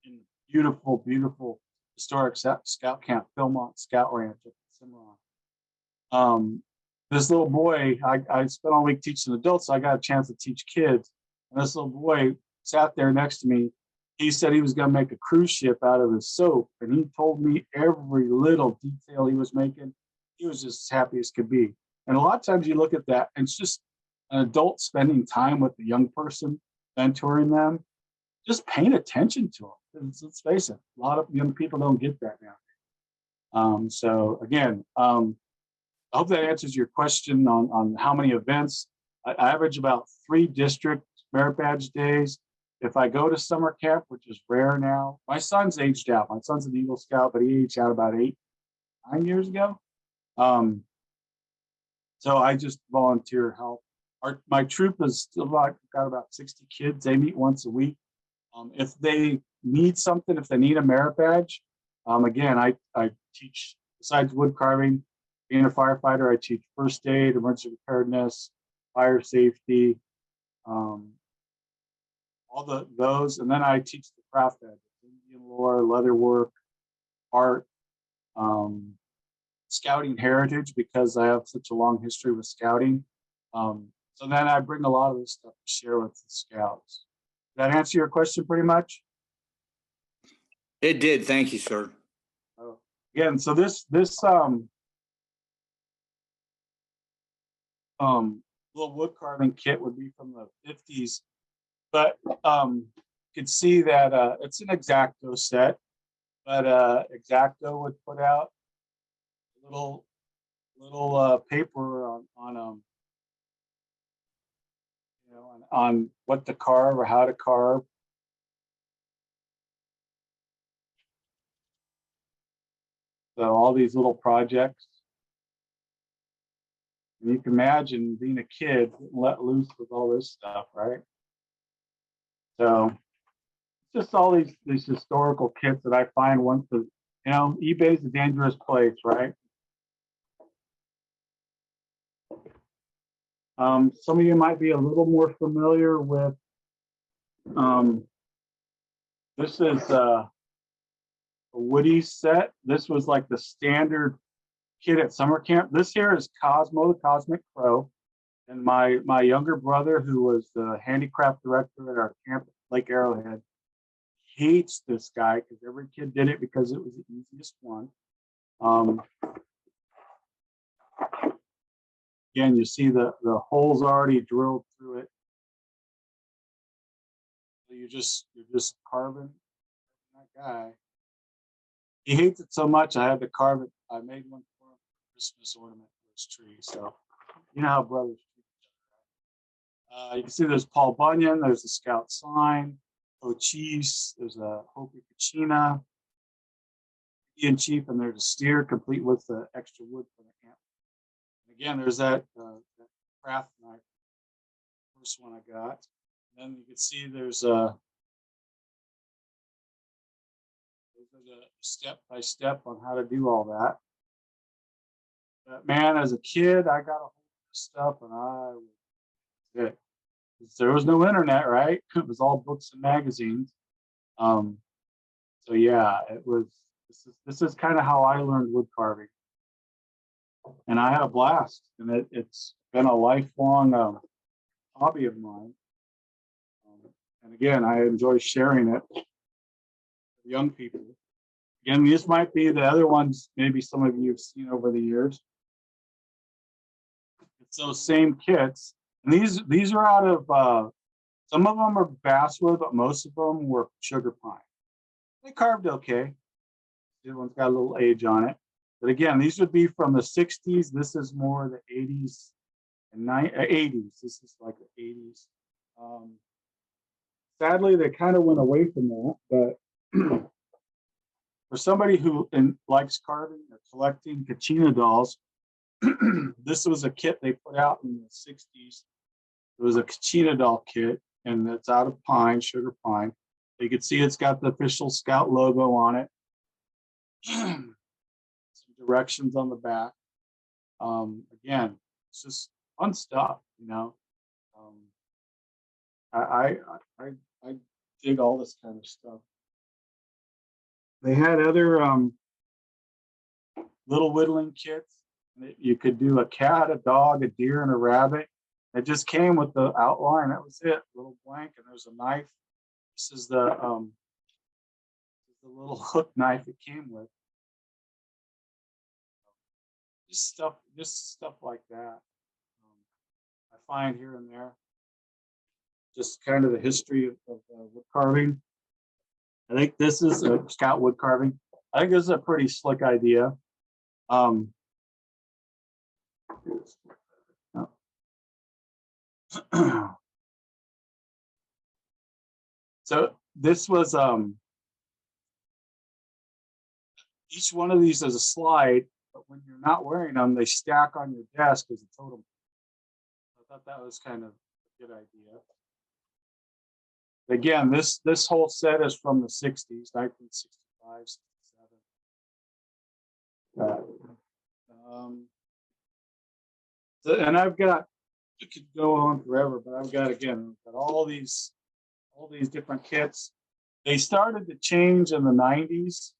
in beautiful, beautiful historic scout camp, Philmont Scout Ranch at Cimarron. This little boy, I spent all week teaching adults, so I got a chance to teach kids. And this little boy sat there next to me. He said he was going to make a cruise ship out of his soap, and he told me every little detail he was making. He was just as happy as could be. And a lot of times you look at that, and it's just an adult spending time with a young person, mentoring them, just paying attention to them. Let's face it, a lot of young people don't get that now. So again, I hope that answers your question on how many events. I average about 3 district merit badge days. If I go to summer camp, which is rare now, my son's aged out. My son's an Eagle Scout, but he aged out about 8-9 years ago. So I just volunteer help. My troop is still got about 60 kids. They meet once a week. If they need something, if they need a merit badge, again, I teach, besides wood carving, being a firefighter, I teach first aid, emergency preparedness, fire safety, all those, and then I teach the craft badges, Indian lore, leather work, art, scouting heritage, because I have such a long history with scouting. So then I bring a lot of this stuff to share with the scouts. Did that answer your question pretty much? It did. Thank you, sir. Again, so this little wood carving kit would be from the 50s, but you can see that it's an X-Acto set, but X-Acto would put out a little paper on you know, on what to carve or how to carve. So all these little projects. And you can imagine being a kid getting let loose with all this stuff, right? So it's just all these historical kits that I find once the, you know, eBay's a dangerous place, right? Some of you might be a little more familiar with, this is a Woody set. This was like the standard kit at summer camp. This here is Cosmo, the Cosmic Crow. And my younger brother, who was the handicraft director at our camp at Lake Arrowhead, hates this guy because every kid did it because it was the easiest one. Again, you see the holes already drilled through it. So you're just carving that guy. He hates it so much, I had to carve it. I made one for him for a Christmas ornament for his tree. So you know how brothers treat each other. You can see there's Paul Bunyan, there's the scout sign, Chiefs, there's a Hopi Kachina, Indian chief, and there's a steer complete with the extra wood for the camp. And again, there's that craft knife, first one I got. And then you can see there's a step by step on how to do all that. But man, as a kid, I got a hold of this stuff and I was it. There was no internet, right? It was all books and magazines. So yeah, it was. This is kind of how I learned wood carving, and I had a blast. And it's been a lifelong hobby of mine. And again, I enjoy sharing it with young people. Again, these might be the other ones. Maybe some of you have seen over the years. It's those same kits. And these are out of, some of them are basswood, but most of them were sugar pine. They carved okay. This one's got a little age on it. But again, these would be from the 60s. This is more the 80s and 80s. This is like the 80s. Sadly, they kind of went away from that. But for somebody who likes carving or collecting Kachina dolls, this was a kit they put out in the 60s. It was a Kachina doll kit, and it's out of pine, sugar pine. You can see it's got the official Scout logo on it. Some directions on the back. Again, it's just fun stuff, you know. I dig all this kind of stuff. They had other little whittling kits. You could do a cat, a dog, a deer, and a rabbit. It just came with the outline. That was it. A little blank, and there's a knife. This is the little hook knife it came with. Just stuff like that. I find here and there. Just kind of the history of wood carving. I think this is a Scout wood carving. I think this is a pretty slick idea. So this was each one of these is a slide, but when you're not wearing them, they stack on your desk as a totem. I thought that was kind of a good idea. Again, this whole set is from the 60s, 1965, 67. And I've got, it could go on forever, but I've got, again, I've got all these different kits. They started to change in the 90s.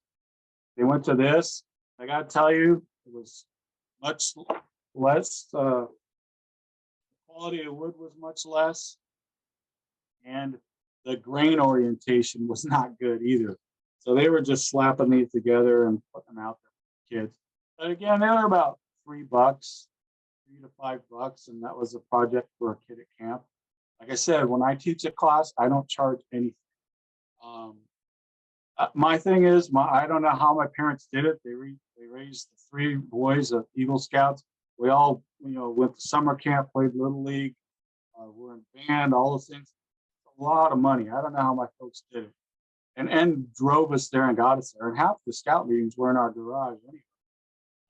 They went to this. I got to tell you, it was much less, the quality of wood was much less, and the grain orientation was not good either. So they were just slapping these together and putting them out there for kids. But again, they were about $3, $3 to $5, and that was a project for a kid at camp. Like I said, when I teach a class, I don't charge anything. My thing is, I don't know how my parents did it. They raised the 3 boys of Eagle Scouts. We all, went to summer camp, played Little League, were in band, all those things. A lot of money. I don't know how my folks did it. And drove us there and got us there. And half the scout meetings were in our garage anyway.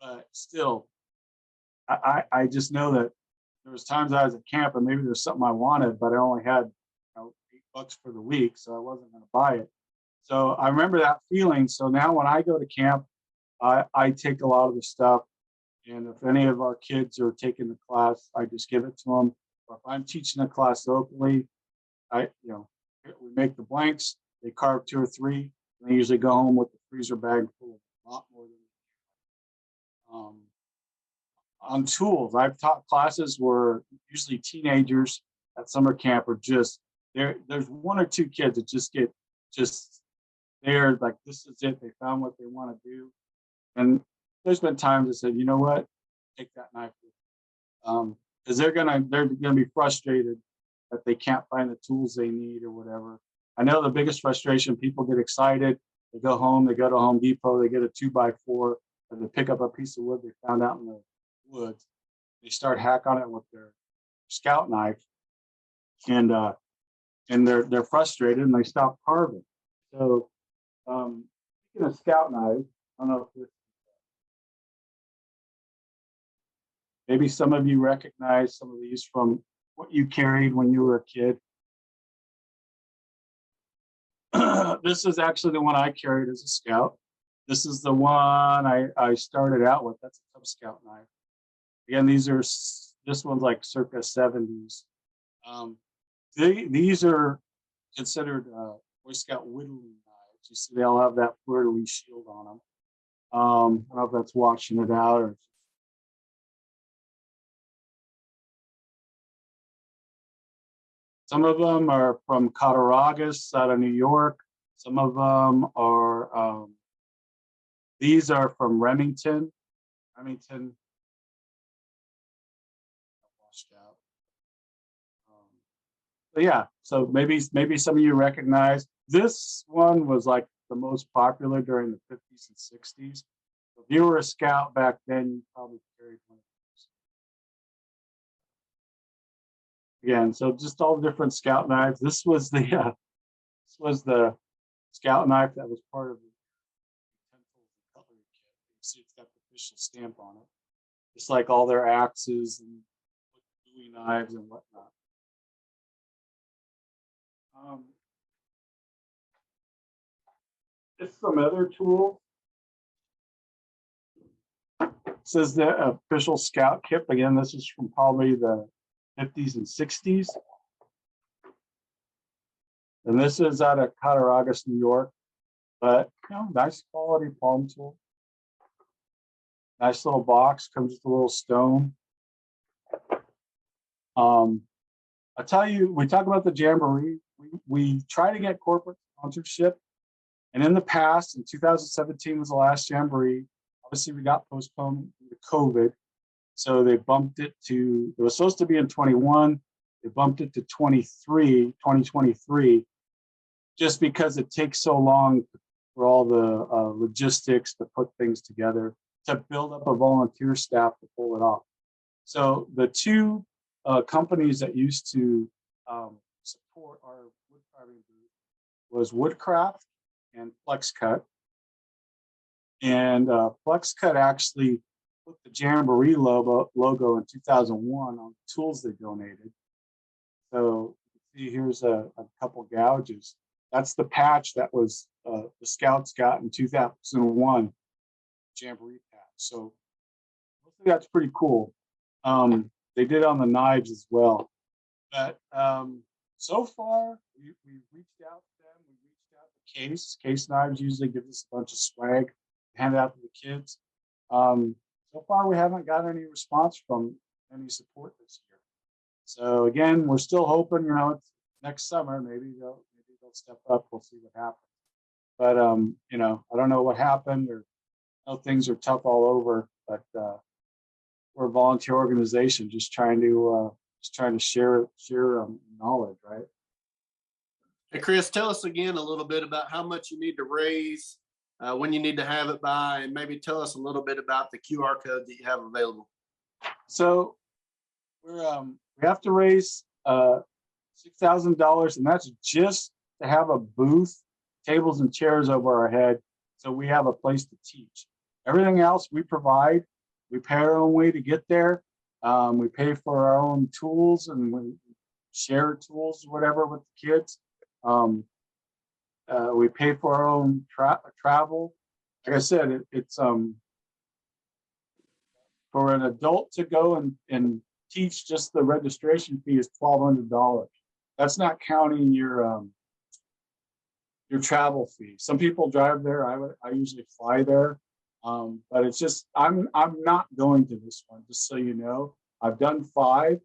But still, I just know that there was times I was at camp and maybe there's something I wanted, but I only had $8 for the week, so I wasn't going to buy it. So I remember that feeling. So now when I go to camp, I take a lot of the stuff, and if any of our kids are taking the class, I just give it to them. Or if I'm teaching a class locally, we make the blanks. They carve 2 or 3. And they usually go home with the freezer bag full of a lot more than. On tools, I've taught classes where usually teenagers at summer camp are just there. There's 1 or 2 kids that just get there, like this is it. They found what they want to do, and there's been times I said, you know what, take that knife, because they're gonna be frustrated that they can't find the tools they need or whatever. I know the biggest frustration, people get excited, they go home, they go to Home Depot, they get a 2x4, and they pick up a piece of wood they found out in the woods. They start hack on it with their scout knife, and they're frustrated and they stop carving. So speaking of scout knives, I don't know if maybe some of you recognize some of these from what you carried when you were a kid. This is actually the one I carried as a scout. This is the one I started out with. That's a Cub Scout knife. Again, this one's like circa 70s. These are considered Boy Scout whittling knives. You see, they all have that fleur-de-lis shield on them. I don't know if that's washing it out or. Some of them are from Cattaraugus out of New York. Some of them are, these are from Remington. Washed out. But yeah, so maybe some of you recognize. This one was like the most popular during the 50s and 60s. If you were a scout back then, you probably carried one of those. Again, so just all the different scout knives. This was the scout knife that was part of the cutlery kit. You see, it's got the official stamp on it, just like all their axes and Bowie knives and whatnot. Just some other tools. This is the official scout kit. Again, this is from probably the 50s and 60s. And this is out of Cattaraugus, New York. But, nice quality palm tool. Nice little box, comes with a little stone. I'll tell you, we talk about the Jamboree. We try to get corporate sponsorship. And in the past, in 2017 was the last Jamboree. Obviously, we got postponed due to COVID. So they bumped it to, it was supposed to be in 21. They bumped it to 2023, just because it takes so long for all the logistics to put things together, to build up a volunteer staff to pull it off. So the 2 companies that used to support our wood carving booth was Woodcraft and FlexCut. And FlexCut actually put the Jamboree logo in 2001 on the tools they donated. So see, here's a couple gouges. That's the patch that was the Scouts got in 2001, Jamboree patch. So hopefully that's pretty cool. They did on the knives as well. But so far, we've reached out to them. We reached out to Case Knives usually gives us a bunch of swag, hand out to the kids. So far, we haven't got any response from any support this year. So again, we're still hoping, it's next summer, maybe they'll step up. We'll see what happens. But I don't know what happened, or things are tough all over. But we're a volunteer organization, just trying to share knowledge, right? Hey, Chris, tell us again a little bit about how much you need to raise, when you need to have it by, and maybe tell us a little bit about the QR code that you have available. So we have to raise $6,000, and that's just to have a booth, tables and chairs over our head, so we have a place to teach. Everything else we provide. We pay our own way to get there. We pay for our own tools, and we share tools, whatever, with the kids. We pay for our own travel. Like I said, it's for an adult to go and teach. Just the registration fee is $1,200. That's not counting your travel fee. Some people drive there. I usually fly there. But it's just, I'm not going to this one, just so you know. I've done 5, and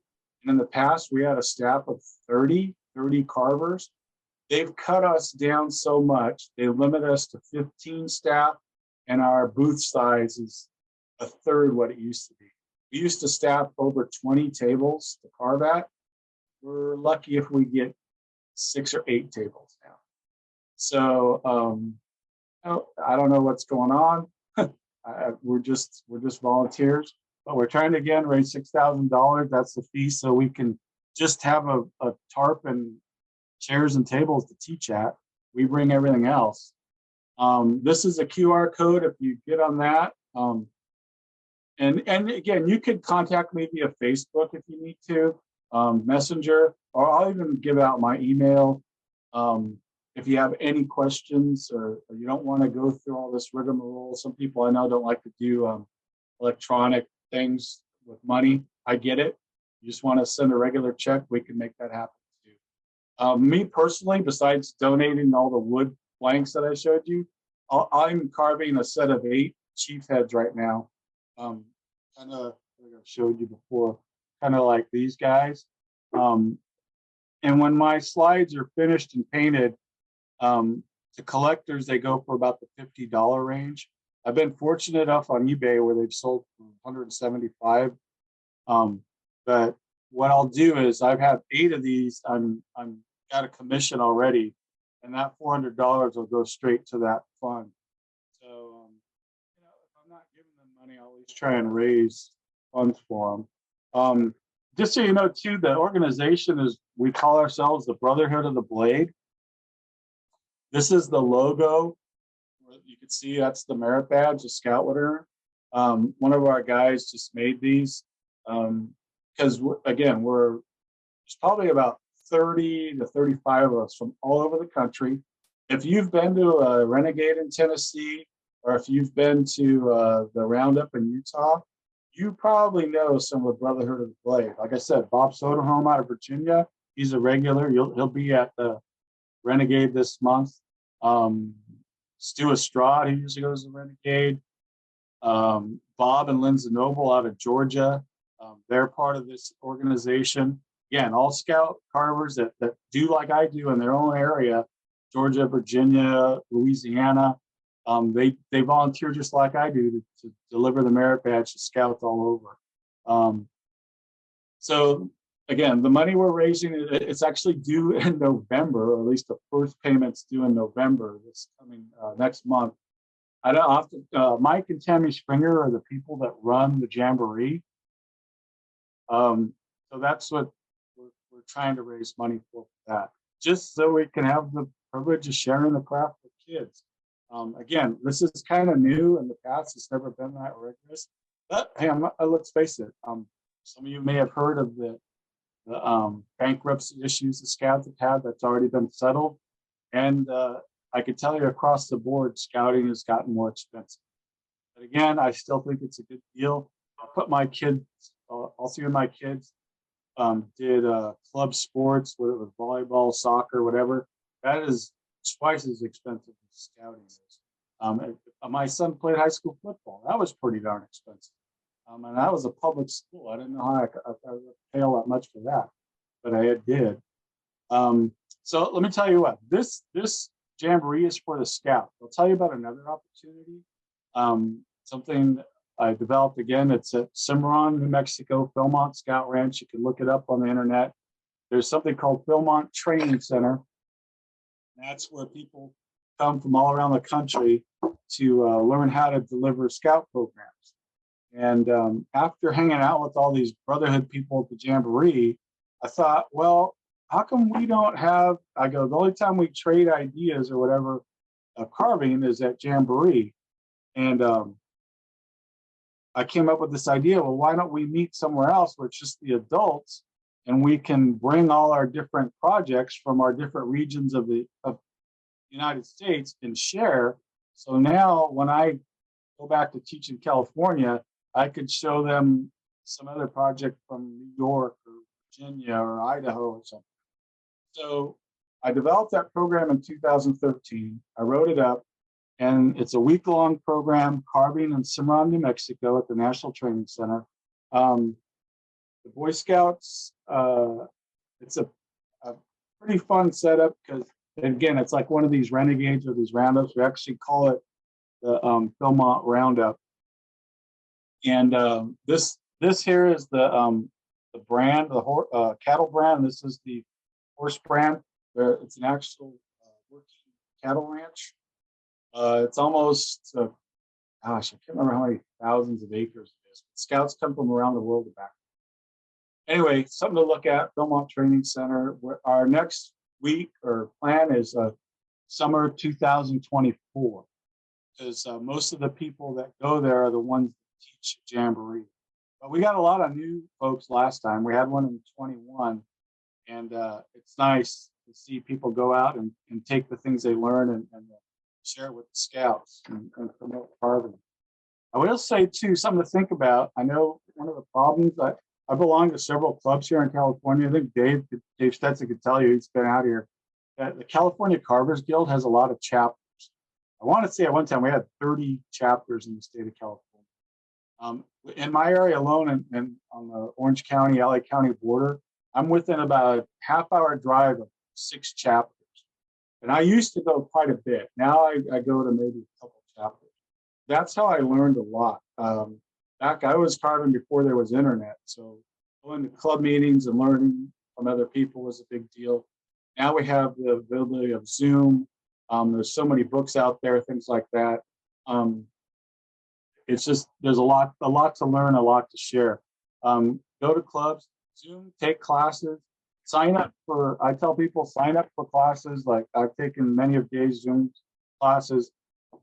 in the past we had a staff of 30 carvers. They've cut us down so much. They limit us to 15 staff, and our booth size is a third what it used to be. We used to staff over 20 tables to carve at. We're lucky if we get 6 or 8 tables now. So I don't know what's going on. We're just volunteers, but we're trying to again raise $6,000. That's the fee, so we can just have a tarp and chairs and tables to teach at. We bring everything else. This is a QR code if you get on that. And again, you could contact me via Facebook if you need to, Messenger, or I'll even give out my email. If you have any questions, or you don't want to go through all this rigmarole. Some people I know don't like to do electronic things with money. I get it. You just want to send a regular check, we can make that happen too. Me personally, besides donating all the wood planks that I showed you, I'm carving a set of 8 chief heads right now. Kind of like I showed you before, kind of like these guys. And when my slides are finished and painted, to collectors, they go for about the $50 range. I've been fortunate enough on eBay where they've sold for $175. But what I'll do is I've had 8 of these. I'm got a commission already, and that $400 will go straight to that fund. So if I'm not giving them money, I'll always try and raise funds for them. Just so you know too, the organization we call ourselves the Brotherhood of the Blade. This is the logo. You can see that's the merit badge, the scout letter. One of our guys just made these because again, there's probably about 30 to 35 of us from all over the country. If you've been to a Renegade in Tennessee, or if you've been to the Roundup in Utah, you probably know some of the Brotherhood of the Blade. Like I said, Bob Soderholm out of Virginia, he's a regular. He'll be at the Renegade this month. Stu Estrade, who usually goes to Renegade. Bob and Lindsay Noble out of Georgia. They're part of this organization. Again, all scout carvers that do like I do in their own area, Georgia, Virginia, Louisiana. They volunteer just like I do to deliver the merit badge to scouts all over. So again, the money we're raising, it's actually due in November, or at least the first payment's due in November, this coming next month. Mike and Tammy Springer are the people that run the Jamboree. So that's what we're trying to raise money for that, just so we can have the privilege of sharing the craft with kids. Again, this is kind of new. In the past, it's never been that rigorous. But hey, let's face it. Some of you may have heard of the bankruptcy issues the Scouts have had. That's already been settled. And I can tell you across the board, scouting has gotten more expensive. But again, I still think it's a good deal. I put my kids, all three of my kids did club sports, whether it was volleyball, soccer, whatever. That is twice as expensive as scouting is. My son played high school football. That was pretty darn expensive. And that was a public school. I didn't know how I would pay all that much for that, but I did. So let me tell you what, this Jamboree is for the Scouts. I'll tell you about another opportunity. Something I developed again. It's at Cimarron, New Mexico, Philmont Scout Ranch. You can look it up on the internet. There's something called Philmont Training Center. That's where people come from all around the country to learn how to deliver scout programs. And after hanging out with all these Brotherhood people at the Jamboree, I thought, well, how come we don't have, I go, the only time we trade ideas or whatever carving is at Jamboree. And I came up with this idea, well, why don't we meet somewhere else where it's just the adults and we can bring all our different projects from our different regions of the United States and share. So now when I go back to teach in California, I could show them some other project from New York or Virginia or Idaho or something. So I developed that program in 2013. I wrote it up, and it's a week-long program, carving in Cimarron, New Mexico at the National Training Center. The Boy Scouts, it's a pretty fun setup because, again, it's like one of these renegades or these roundups. We actually call it the Philmont Roundup. And this here is the brand, the cattle brand. This is the horse brand. It's an actual working cattle ranch. It's almost, gosh, I can't remember how many thousands of acres it is. Scouts come from around the world to back. Anyway, something to look at, Philmont Training Center. Our next week or plan is summer 2024, because most of the people that go there are the ones that teach Jamboree. But we got a lot of new folks last time. We had one in 21, and it's nice to see people go out and take the things they learn and share it with the Scouts and promote carving. I will say too, something to think about. I know one of the problems, I belong to several clubs here in California. I think Dave Stetson could tell you, he's been out here, that the California Carvers Guild has a lot of chapters. I want to say at one time we had 30 chapters in the state of California. In my area alone, and on the Orange County, LA County border, I'm within about a half-hour drive of 6 chapters. And I used to go quite a bit. Now I go to maybe a couple chapters. That's how I learned a lot. Back, I was carving before there was internet. So going to club meetings and learning from other people was a big deal. Now we have the availability of Zoom. There's so many books out there, things like that. It's just, there's a lot to learn, a lot to share. Go to clubs, Zoom, take classes, sign up for, I tell people, sign up for classes. Like I've taken many of Dave's Zoom classes.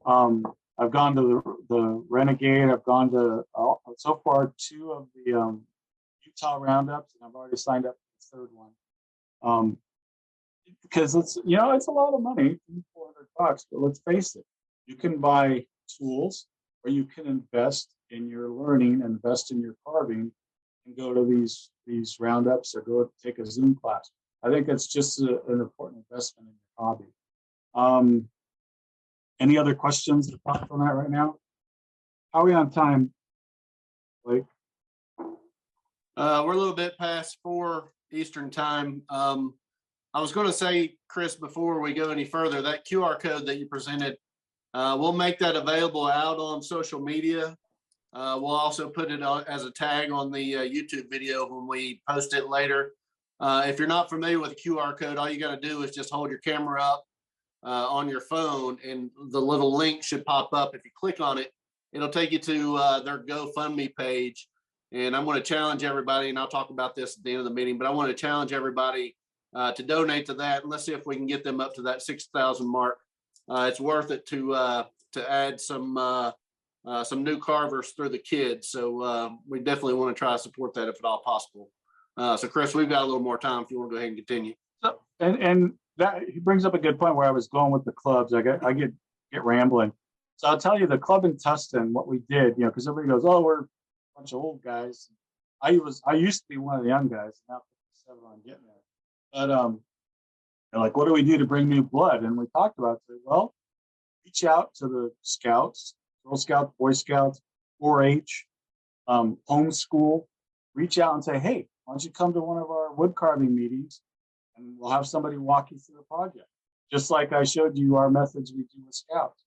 I've gone to the Renegade. I've gone to, so far, 2 of the Utah roundups, and I've already signed up for the 3rd one. Because it's, it's a lot of money, $400, but let's face it, you can buy tools, or you can invest in your learning, invest in your carving, and go to these roundups or go take a Zoom class. I think that's just an important investment in your hobby. Any other questions or thoughts on that right now? How are we on time, Blake? We're a little bit past 4 Eastern time. I was going to say, Chris, before we go any further, that QR code that you presented, we'll make that available out on social media. We'll also put it as a tag on the YouTube video when we post it later. If you're not familiar with the QR code, all you got to do is just hold your camera up on your phone, and the little link should pop up. If you click on it, it'll take you to their GoFundMe page. And I'm going to challenge everybody, and I'll talk about this at the end of the meeting, but I want to challenge everybody to donate to that. And let's see if we can get them up to that 6,000 mark. It's worth it to add some some new carvers through the kids. So we definitely want to try to support that if at all possible. So Chris, we've got a little more time if you want to go ahead and continue. So, and that he brings up a good point where I was going with the clubs. I get rambling. So I'll tell you the club in Tustin, what we did, because everybody goes, oh, we're a bunch of old guys. I used to be one of the young guys, now 57, I'm getting there. But they're like, what do we do to bring new blood? And we talked about it. Well, reach out to the scouts, Girl Scouts, Boy Scouts, 4-H, homeschool. Reach out and say, hey, why don't you come to one of our wood carving meetings, and we'll have somebody walk you through the project. Just like I showed you our methods we do with scouts.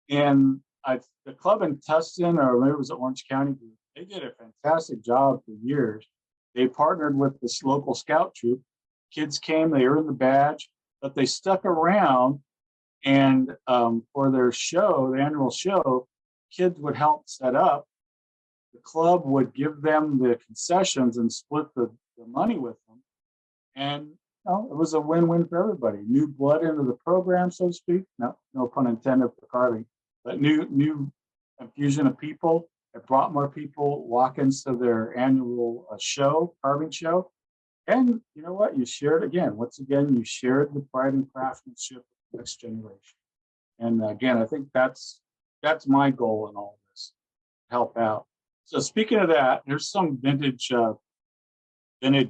And the club in Tustin, or maybe it was the Orange County group, they did a fantastic job for years. They partnered with this local scout troop. Kids came, they earned the badge, but they stuck around, and for their show, the annual show, kids would help set up. The club would give them the concessions and split the money with them. And it was a win-win for everybody. New blood into the program, so to speak. No pun intended for carving, but new infusion of people. It brought more people walk-ins to their annual show, carving show. And you know what? You shared again. Once again, you shared the pride and craftsmanship of the next generation. And again, I think that's my goal in all this. Help out. So speaking of that, here's some vintage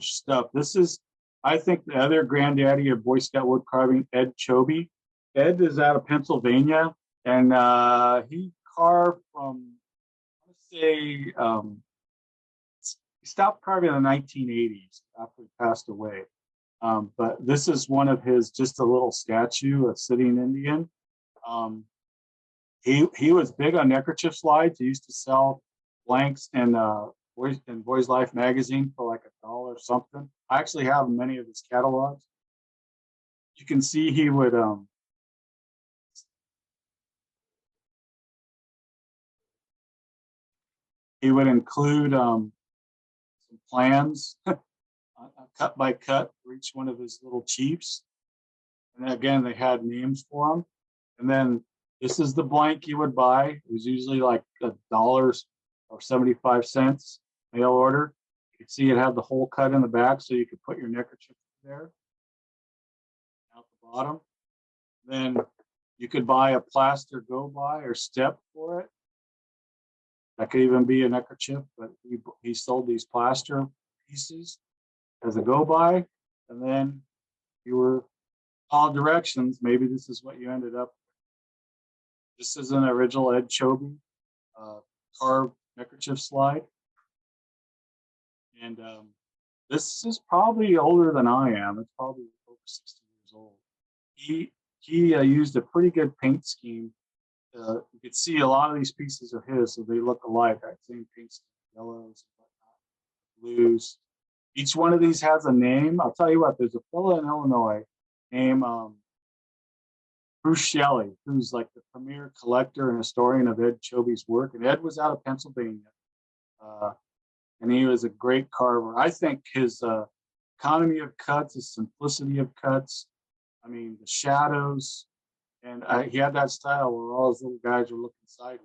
stuff. This is, I think, the other granddaddy of Boy Scout wood carving, Ed Chobe. Ed is out of Pennsylvania, and he carved from, let's say, he stopped carving in the 1980s after he passed away. But this is one of his, just a little statue, a sitting Indian. He was big on neckerchief slides. He used to sell blanks in Boys Life magazine for like $1 or something. I actually have many of his catalogs. You can see he would include some plans cut by cut for each one of his little chiefs. And again, they had names for them. And then this is the blank you would buy. It was usually like $1 or 75 cents mail order. You could see it had the hole cut in the back, so you could put your neckerchief there. Out the bottom. Then you could buy a plaster go by or step for it. That could even be a neckerchief, but he sold these plaster pieces as a go by. And then you were all directions. Maybe this is what you ended up with. This is an original Ed Chobe carved neckerchief slide. And this is probably older than I am. It's probably over 60 years old. He used a pretty good paint scheme. You could see a lot of these pieces are his, so they look alike. That same paint scheme, yellows, blues. Each one of these has a name. I'll tell you what, there's a fellow in Illinois named Bruce Shelley, who's like the premier collector and historian of Ed Chobe's work. And Ed was out of Pennsylvania. And he was a great carver. I think his economy of cuts, his simplicity of cuts, I mean, the shadows, and he had that style where all his little guys were looking sideways.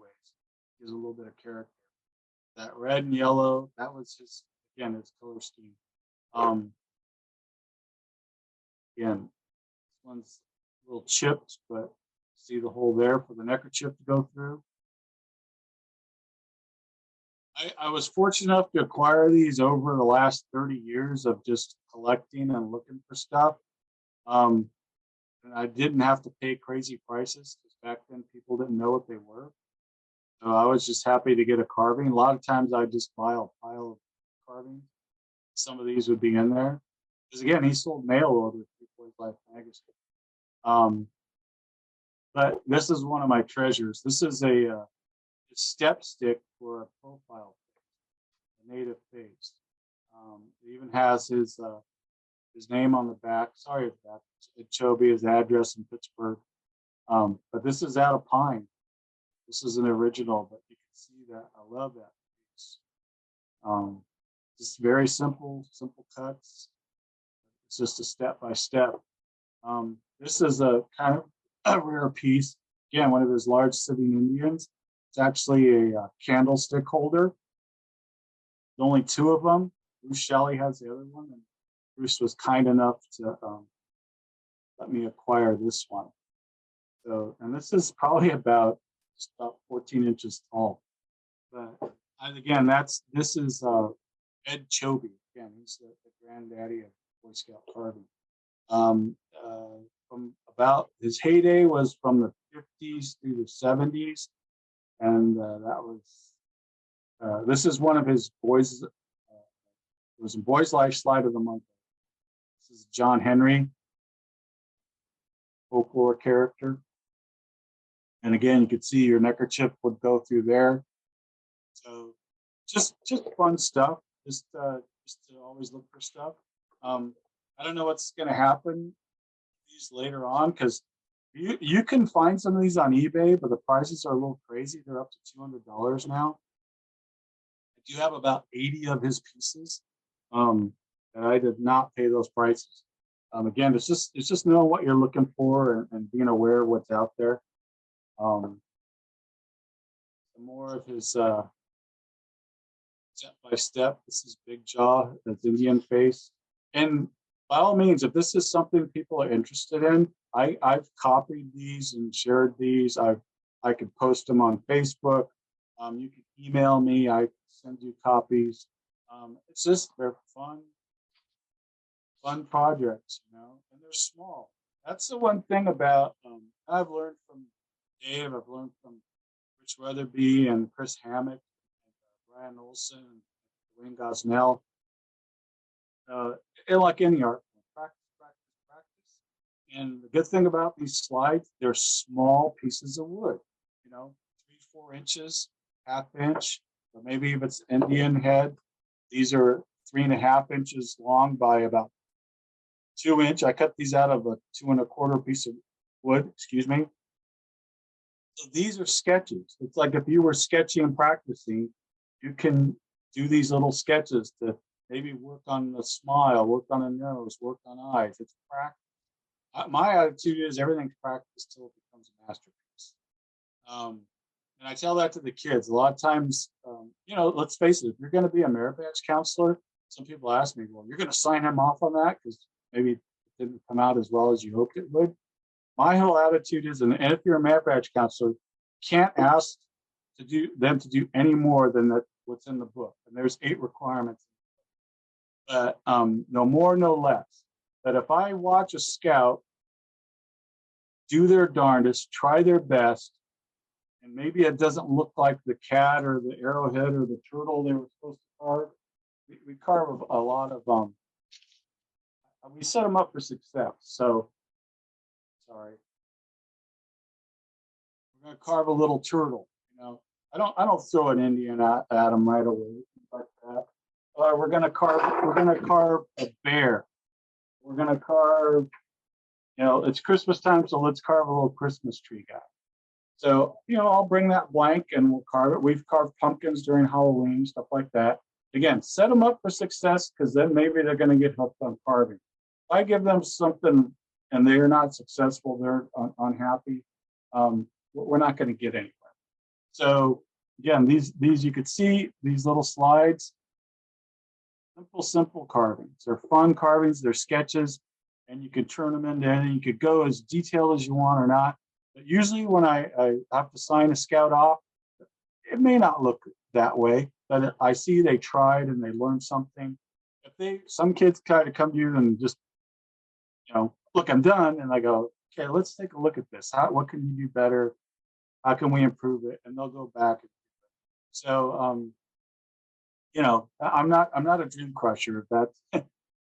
He has a little bit of character. That red and yellow, that was his color scheme. Again, this one's a little chipped, but see the hole there for the neckerchief to go through. I was fortunate enough to acquire these over the last 30 years of just collecting and looking for stuff. And I didn't have to pay crazy prices because back then people didn't know what they were. So I was just happy to get a carving. A lot of times I just buy a pile of carvings. Some of these would be in there. Because again, he sold mail orders through Boys Life magazine. But this is one of my treasures. This is a step stick for a profile face, a native face. It even has his name on the back. Sorry if that. Chobe, his address in Pittsburgh. But this is out of pine. This is an original, but you can see that. I love that piece. Just very simple cuts. It's just a step by step. This is a kind of a rare piece. Again, one of those large sitting Indians. It's actually a candlestick holder. Only two of them. Bruce Shelley has the other one, and Bruce was kind enough to let me acquire this one. So, and this is probably just about 14 inches tall. But again, this is Ed Chobe. Again, he's the granddaddy of Boy Scout carving. From about his heyday was from the 50s through the 70s, and that was this is one of his boys. It was a Boy's Life Slide of the Month. This is John Henry, folklore character. And again, you could see your neckerchief would go through there. So just fun stuff. Just to always look for stuff. I don't know what's going to happen these later on, because you can find some of these on eBay, but the prices are a little crazy. They're up to $200 now. I do have about 80 of his pieces, and I did not pay those prices. Again, it's just knowing what you're looking for and being aware of what's out there. More of his step by step. This is Big Jaw. That's Indian face. And by all means, if this is something people are interested in, I've copied these and shared these. I could post them on Facebook. You can email me. I send you copies. It's just they're fun projects, and they're small. That's the one thing about I've learned from Dave. I've learned from Rich Weatherby and Chris Hammock, and Brian Olson, and Wayne Gosnell. Like any art, practice. And the good thing about these slides, they're small pieces of wood, 3-4 inches, half inch, or maybe if it's Indian head, these are 3.5 inches long by about 2 inch. I cut these out of a 2 1/4 piece of wood, excuse me. So these are sketches. It's like if you were sketching and practicing, you can do these little sketches to maybe work on a smile, work on a nose, work on eyes. It's practice. My attitude is everything's practice till it becomes a masterpiece. And I tell that to the kids. A lot of times, let's face it, if you're going to be a merit badge counselor, some people ask me, well, you're going to sign him off on that because maybe it didn't come out as well as you hoped it would. My whole attitude is, and if you're a merit badge counselor, can't ask them to do any more than what's in the book. And there's 8 requirements. But no more, no less. But if I watch a scout do their darndest, try their best, and maybe it doesn't look like the cat or the arrowhead or the turtle they were supposed to carve, we carve a lot of we set them up for success. So, sorry, we're going to carve a little turtle. I don't throw an Indian at them right away like that. We're going to carve a bear. We're going to carve, it's Christmas time, so let's carve a little Christmas tree guy. So, I'll bring that blank and we'll carve it. We've carved pumpkins during Halloween, stuff like that. Again, set them up for success, because then maybe they're going to get hooked on carving. If I give them something and they're not successful, they're unhappy, we're not going to get anywhere. So again, these you could see these little slides, simple carvings. They're fun carvings, they're sketches, and you can turn them into anything. You could go as detailed as you want or not. But usually when I have to sign a scout off, it may not look that way, but I see they tried and they learned something. Some kids kind of come to you and just, look, I'm done. And I go, okay, let's take a look at this. What can you do better? How can we improve it? And they'll go back. So, I'm not a dream crusher. That's,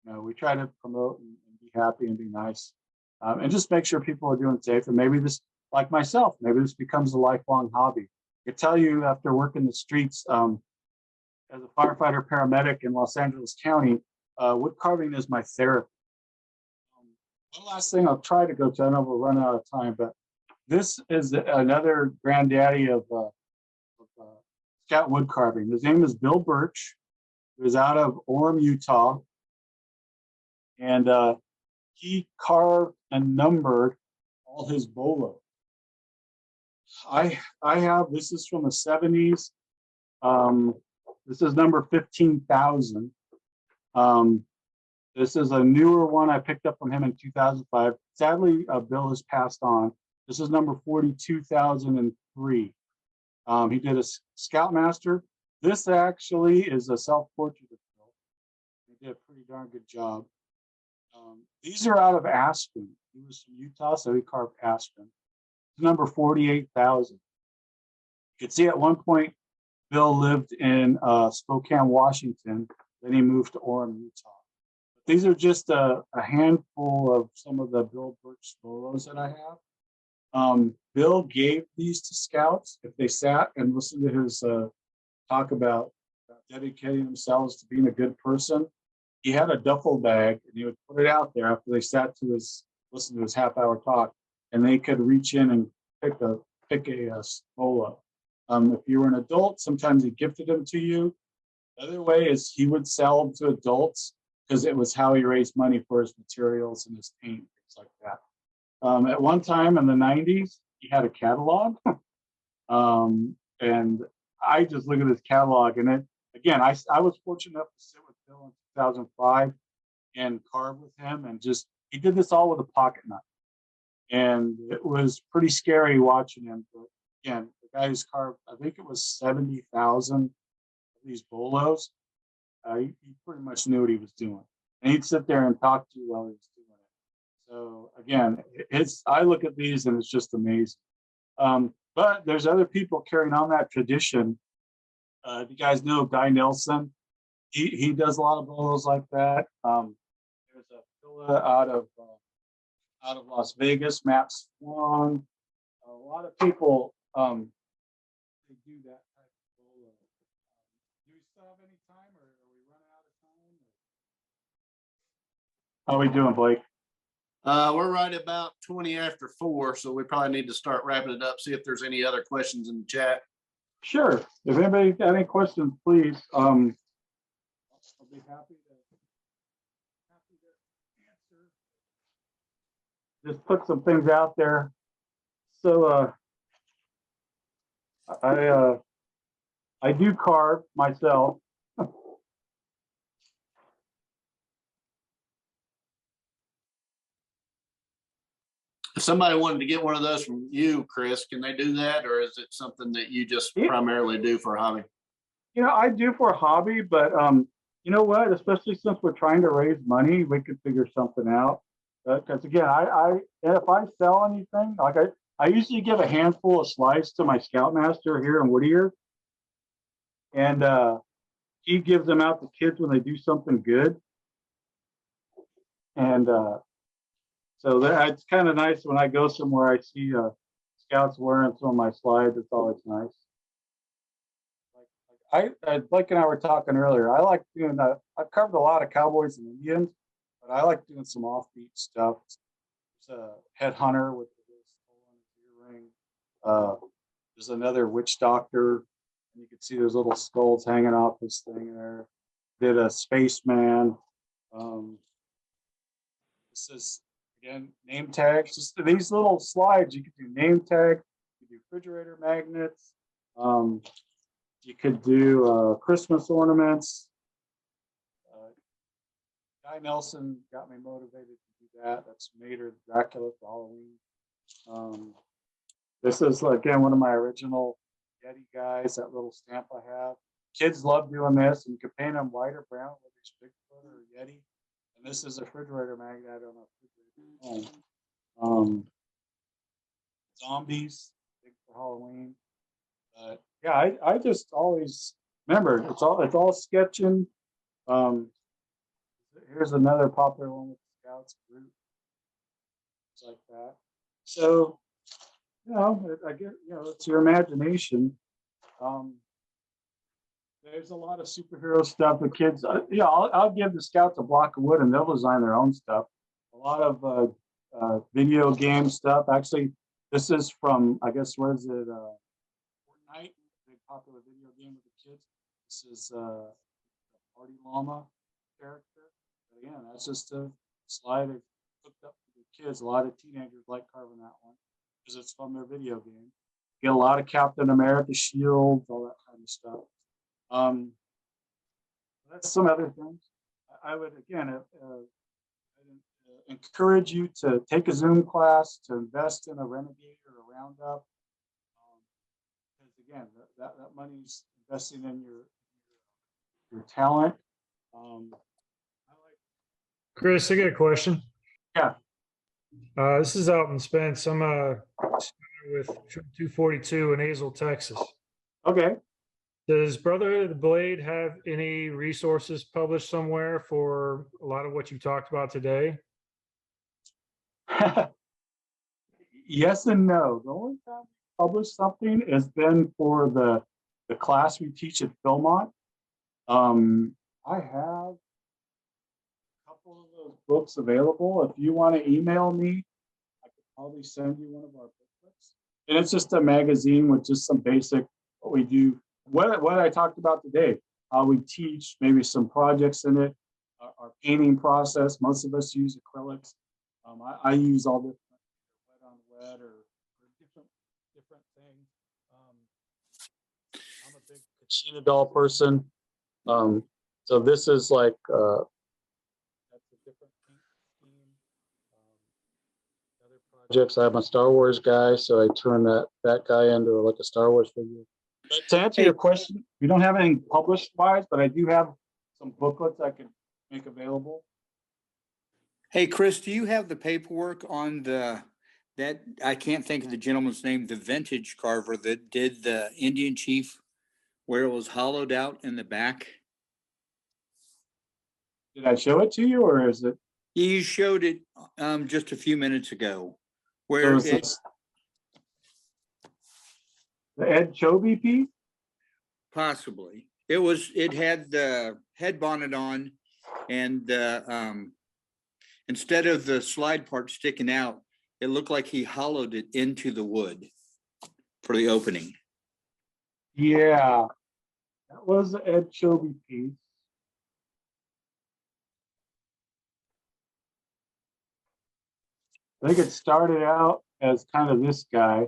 we try to promote and be happy and be nice, and just make sure people are doing safe. And maybe this, like myself, maybe this becomes a lifelong hobby. I can tell you, after working the streets as a firefighter paramedic in Los Angeles County, wood carving is my therapy. One last thing I'll try to go to, I know we're running out of time, but this is another granddaddy of scout wood carving. His name is Bill Birch. He was out of Orem, Utah. And he carved and numbered all his bolos. I have, this is from the 70s. This is number 15,000. This is a newer one I picked up from him in 2005. Sadly, Bill has passed on. This is number 42,003. He did a Scoutmaster. This actually is a self-portrait of Bill. He did a pretty darn good job. These are out of Aspen. He was from Utah, so he carved Aspen. It's number 48,000. You can see at one point, Bill lived in Spokane, Washington. Then he moved to Orem, Utah. These are just a handful of some of the Bill Birch bolos that I have. Bill gave these to scouts if they sat and listened to his talk about dedicating themselves to being a good person. He had a duffel bag and he would put it out there after they sat to listen to his half-hour talk, and they could reach in and pick a bolo. If you were an adult, sometimes he gifted them to you. The other way is he would sell them to adults because it was how he raised money for his materials and his paint, things like that. At one time in the 90s, he had a catalog. And I just look at his catalog, and it, again, I was fortunate enough to sit with Bill in 2005 and carve with him, and just, he did this all with a pocket knife. And it was pretty scary watching him. But again, the guy who's carved, I think it was 70,000 of these bolos. He pretty much knew what he was doing. And he'd sit there and talk to you while he was doing it. So again, I look at these and it's just amazing. But there's other people carrying on that tradition. You guys know Guy Nelson. He does a lot of bolos like that. There's a fella out of Las Vegas, Matt Swan. A lot of people they do that type of bolo. Do we still have any time, or are we running out of time? How are we doing, Blake? We're right about 20 after 4, so we probably need to start wrapping it up, see if there's any other questions in the chat. Sure. If anybody got any questions, please. I'll be happy to answer. Just put some things out there. So I do carve myself. If somebody wanted to get one of those from you, Chris, can they do that, or is it something that you just primarily do for a hobby? You know, I do for a hobby, but you know what? Especially since we're trying to raise money, we could figure something out. Because again, if I sell anything, like I usually give a handful of slides to my Scoutmaster here in Whittier, and he gives them out to kids when they do something good. And so it's kind of nice when I go somewhere, I see scouts wearing some of my slides. It's always nice. Blake and I were talking earlier. I like doing that. I've covered a lot of cowboys and Indians, but I like doing some offbeat stuff. There's a headhunter with the skull on his earring. There's another witch doctor, and you can see there's little skulls hanging off this thing there. Did a spaceman. This is, again, name tags. Just these little slides, you could do name tag, you could do refrigerator magnets, you could do Christmas ornaments. Guy Nelson got me motivated to do that. That's Mater Dracula for Halloween. This is, again, one of my original Yeti guys, that little stamp I have. Kids love doing this, and you can paint them white or brown, whether it's Bigfoot or Yeti. And this is a refrigerator magnet on a refrigerator home. Zombies, big for Halloween. Yeah, I just always remember it's all sketching. Here's another popular one with the Scouts group. It's like that. So, you know, I get, you know, it's your imagination. There's a lot of superhero stuff. The kids, yeah, I'll give the Scouts a block of wood and they'll design their own stuff. A lot of video game stuff. Actually, this is from, I guess, what is it? Fortnite, big popular video game with the kids. This is a Party Llama character. But again, that's just a slide hooked up for the kids. A lot of teenagers like carving that one because it's from their video game. get a lot of Captain America shields, all that kind of stuff. That's some other things. I would, again, encourage you to take a Zoom class, to invest in a Renegade or a Roundup. Because again, that money's investing in your talent. Chris, I got a question. Yeah. This is Alton Spence. I'm with 242 in Azle, Texas. Okay. Does Brotherhood of the Blade have any resources published somewhere for a lot of what you talked about today? Yes and no. The only time we published something has been for the class we teach at Philmont. I have a couple of those books available. If you want to email me, I could probably send you one of our booklets. And it's just a magazine with just some basic what we do, what I talked about today, how we teach, maybe some projects in it, our painting process. Most of us use acrylics. I use all different wet on wet or different things. I'm a big Kachina doll person. So this is like that's a different paint scheme. Other projects, I'm a Star Wars guy, so I turn that guy into like a Star Wars figure. But to answer your question, we don't have anything published wise, but I do have some booklets I can make available. Hey, Chris, do you have the paperwork on that I can't think of the gentleman's name, the vintage carver that did the Indian Chief where it was hollowed out in the back? Did I show it to you, or is it? You showed it just a few minutes ago where The Ed Chobe piece? possibly it had the head bonnet on, and instead of the slide part sticking out, it looked like he hollowed it into the wood for the opening. Yeah, that was the Ed Chobe piece. I think it started out as kind of this guy,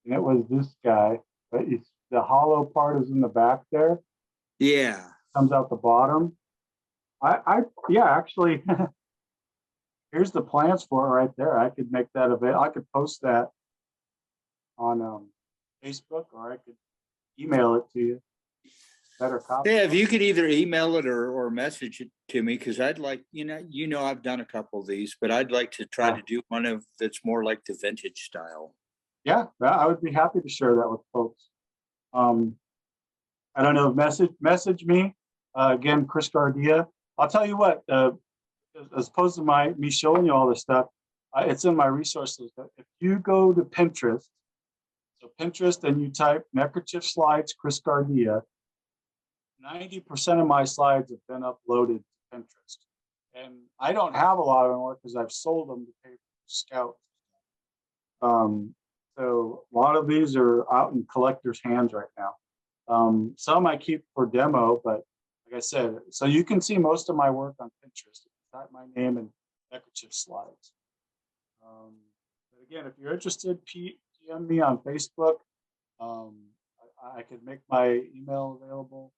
and it was this guy, but the hollow part is in the back there. Yeah. Comes out the bottom. Yeah, actually, here's the plans for it right there. I could make that available. I could post that on Facebook, or I could email it to you. Better copy. Yeah, if you could either email it or message it to me, because I'd like, I've done a couple of these, but I'd like to try to do one that's more like the vintage style. Yeah, I would be happy to share that with folks. I don't know, message me. Again, Chris Gardea. I'll tell you what, as opposed to me showing you all this stuff, it's in my resources. If you go to Pinterest, so Pinterest, and you type neckerchief slides, Chris Gardea, 90% of my slides have been uploaded to Pinterest. And I don't have a lot of them because I've sold them to pay for scouts. So a lot of these are out in collectors' hands right now. Some I keep for demo, but like I said, so you can see most of my work on Pinterest. Type my name and neckerchief slides. But again, if you're interested, PM me on Facebook. I could make my email available.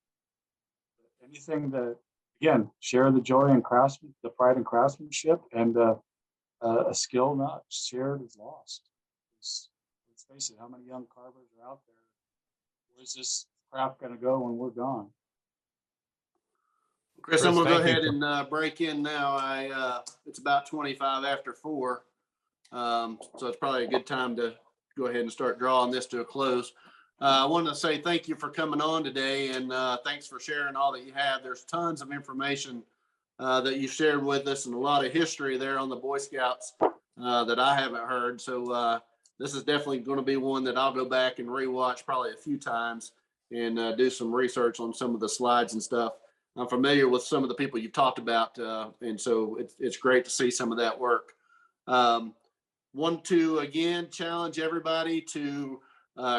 Anything that, again, share the joy and craftsmanship, the pride and craftsmanship, and a skill not shared is lost. Let's face it, how many young carvers are out there? Where's this craft going to go when we're gone? Chris, I'm gonna go thank you. ahead and break in now. It's about 25 after 4, so it's probably a good time to go ahead and start drawing this to a close. I want to say thank you for coming on today, and thanks for sharing all that you have. There's tons of information that you shared with us, and a lot of history there on the Boy Scouts that I haven't heard. So this is definitely going to be one that I'll go back and rewatch probably a few times and do some research on some of the slides and stuff. I'm familiar with some of the people you've talked about, and so it's great to see some of that work. Want to, again, challenge everybody to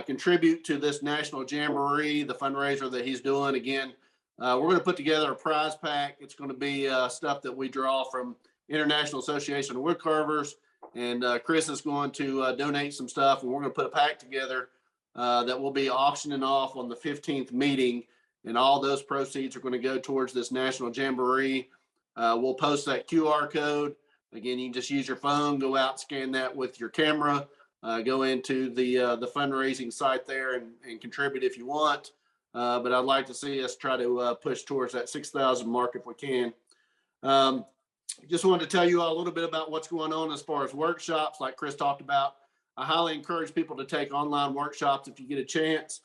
contribute to this National Jamboree, the fundraiser that he's doing. Again, we're going to put together a prize pack. It's going to be stuff that we draw from International Association of Woodcarvers, and Chris is going to donate some stuff, and we're going to put a pack together that we'll be auctioning off on the 15th meeting. And all those proceeds are going to go towards this National Jamboree. We'll post that QR code. Again, you can just use your phone, go out, scan that with your camera, go into the fundraising site there and contribute if you want. But I'd like to see us try to push towards that 6,000 mark if we can. Just wanted to tell you all a little bit about what's going on as far as workshops, like Chris talked about. I highly encourage people to take online workshops if you get a chance.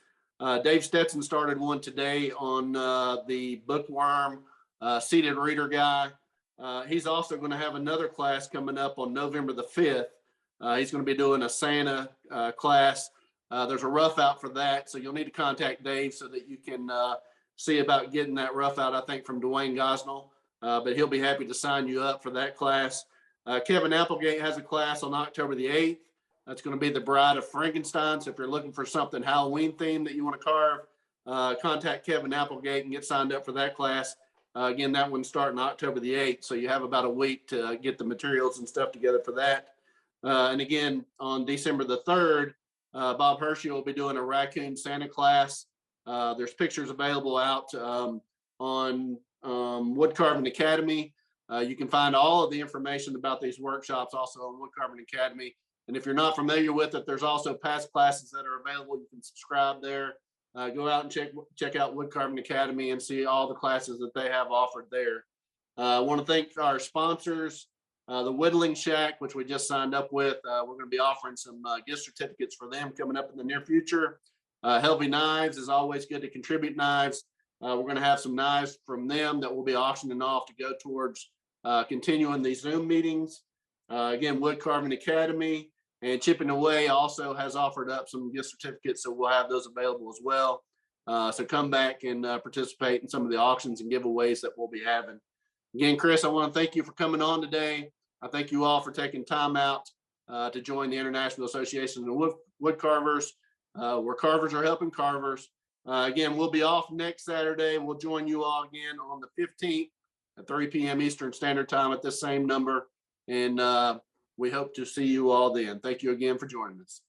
Dave Stetson started one today on the bookworm seated reader guy. He's also going to have another class coming up on November the 5th. He's going to be doing a Santa class. There's a rough out for that, so you'll need to contact Dave so that you can see about getting that rough out, I think, from Dwayne Gosnell. But he'll be happy to sign you up for that class. Kevin Applegate has a class on October the 8th. That's going to be the Bride of Frankenstein. So if you're looking for something Halloween themed that you want to carve, contact Kevin Applegate and get signed up for that class. Again, that one's starting October the 8th. So you have about a week to get the materials and stuff together for that. And again, on December the 3rd, Bob Hershey will be doing a raccoon Santa class. There's pictures available out on Woodcarving Academy. You can find all of the information about these workshops also on Woodcarving Academy. And if you're not familiar with it, there's also past classes that are available. You can subscribe there. Go out and check out Woodcarving Academy and see all the classes that they have offered there. I want to thank our sponsors, the Whittling Shack, which we just signed up with. We're going to be offering some gift certificates for them coming up in the near future. Helvey Knives is always good to contribute knives. We're going to have some knives from them that we'll be auctioning off to go towards continuing these Zoom meetings. Again, Woodcarving Academy and Chipping Away also has offered up some gift certificates, so we'll have those available as well. So come back and participate in some of the auctions and giveaways that we'll be having. Again, Chris, I want to thank you for coming on today. I thank you all for taking time out to join the International Association of Woodcarvers, where carvers are helping carvers. Again, we'll be off next Saturday. We'll join you all again on the 15th at 3 p.m. Eastern Standard Time at this same number. And we hope to see you all then. Thank you again for joining us.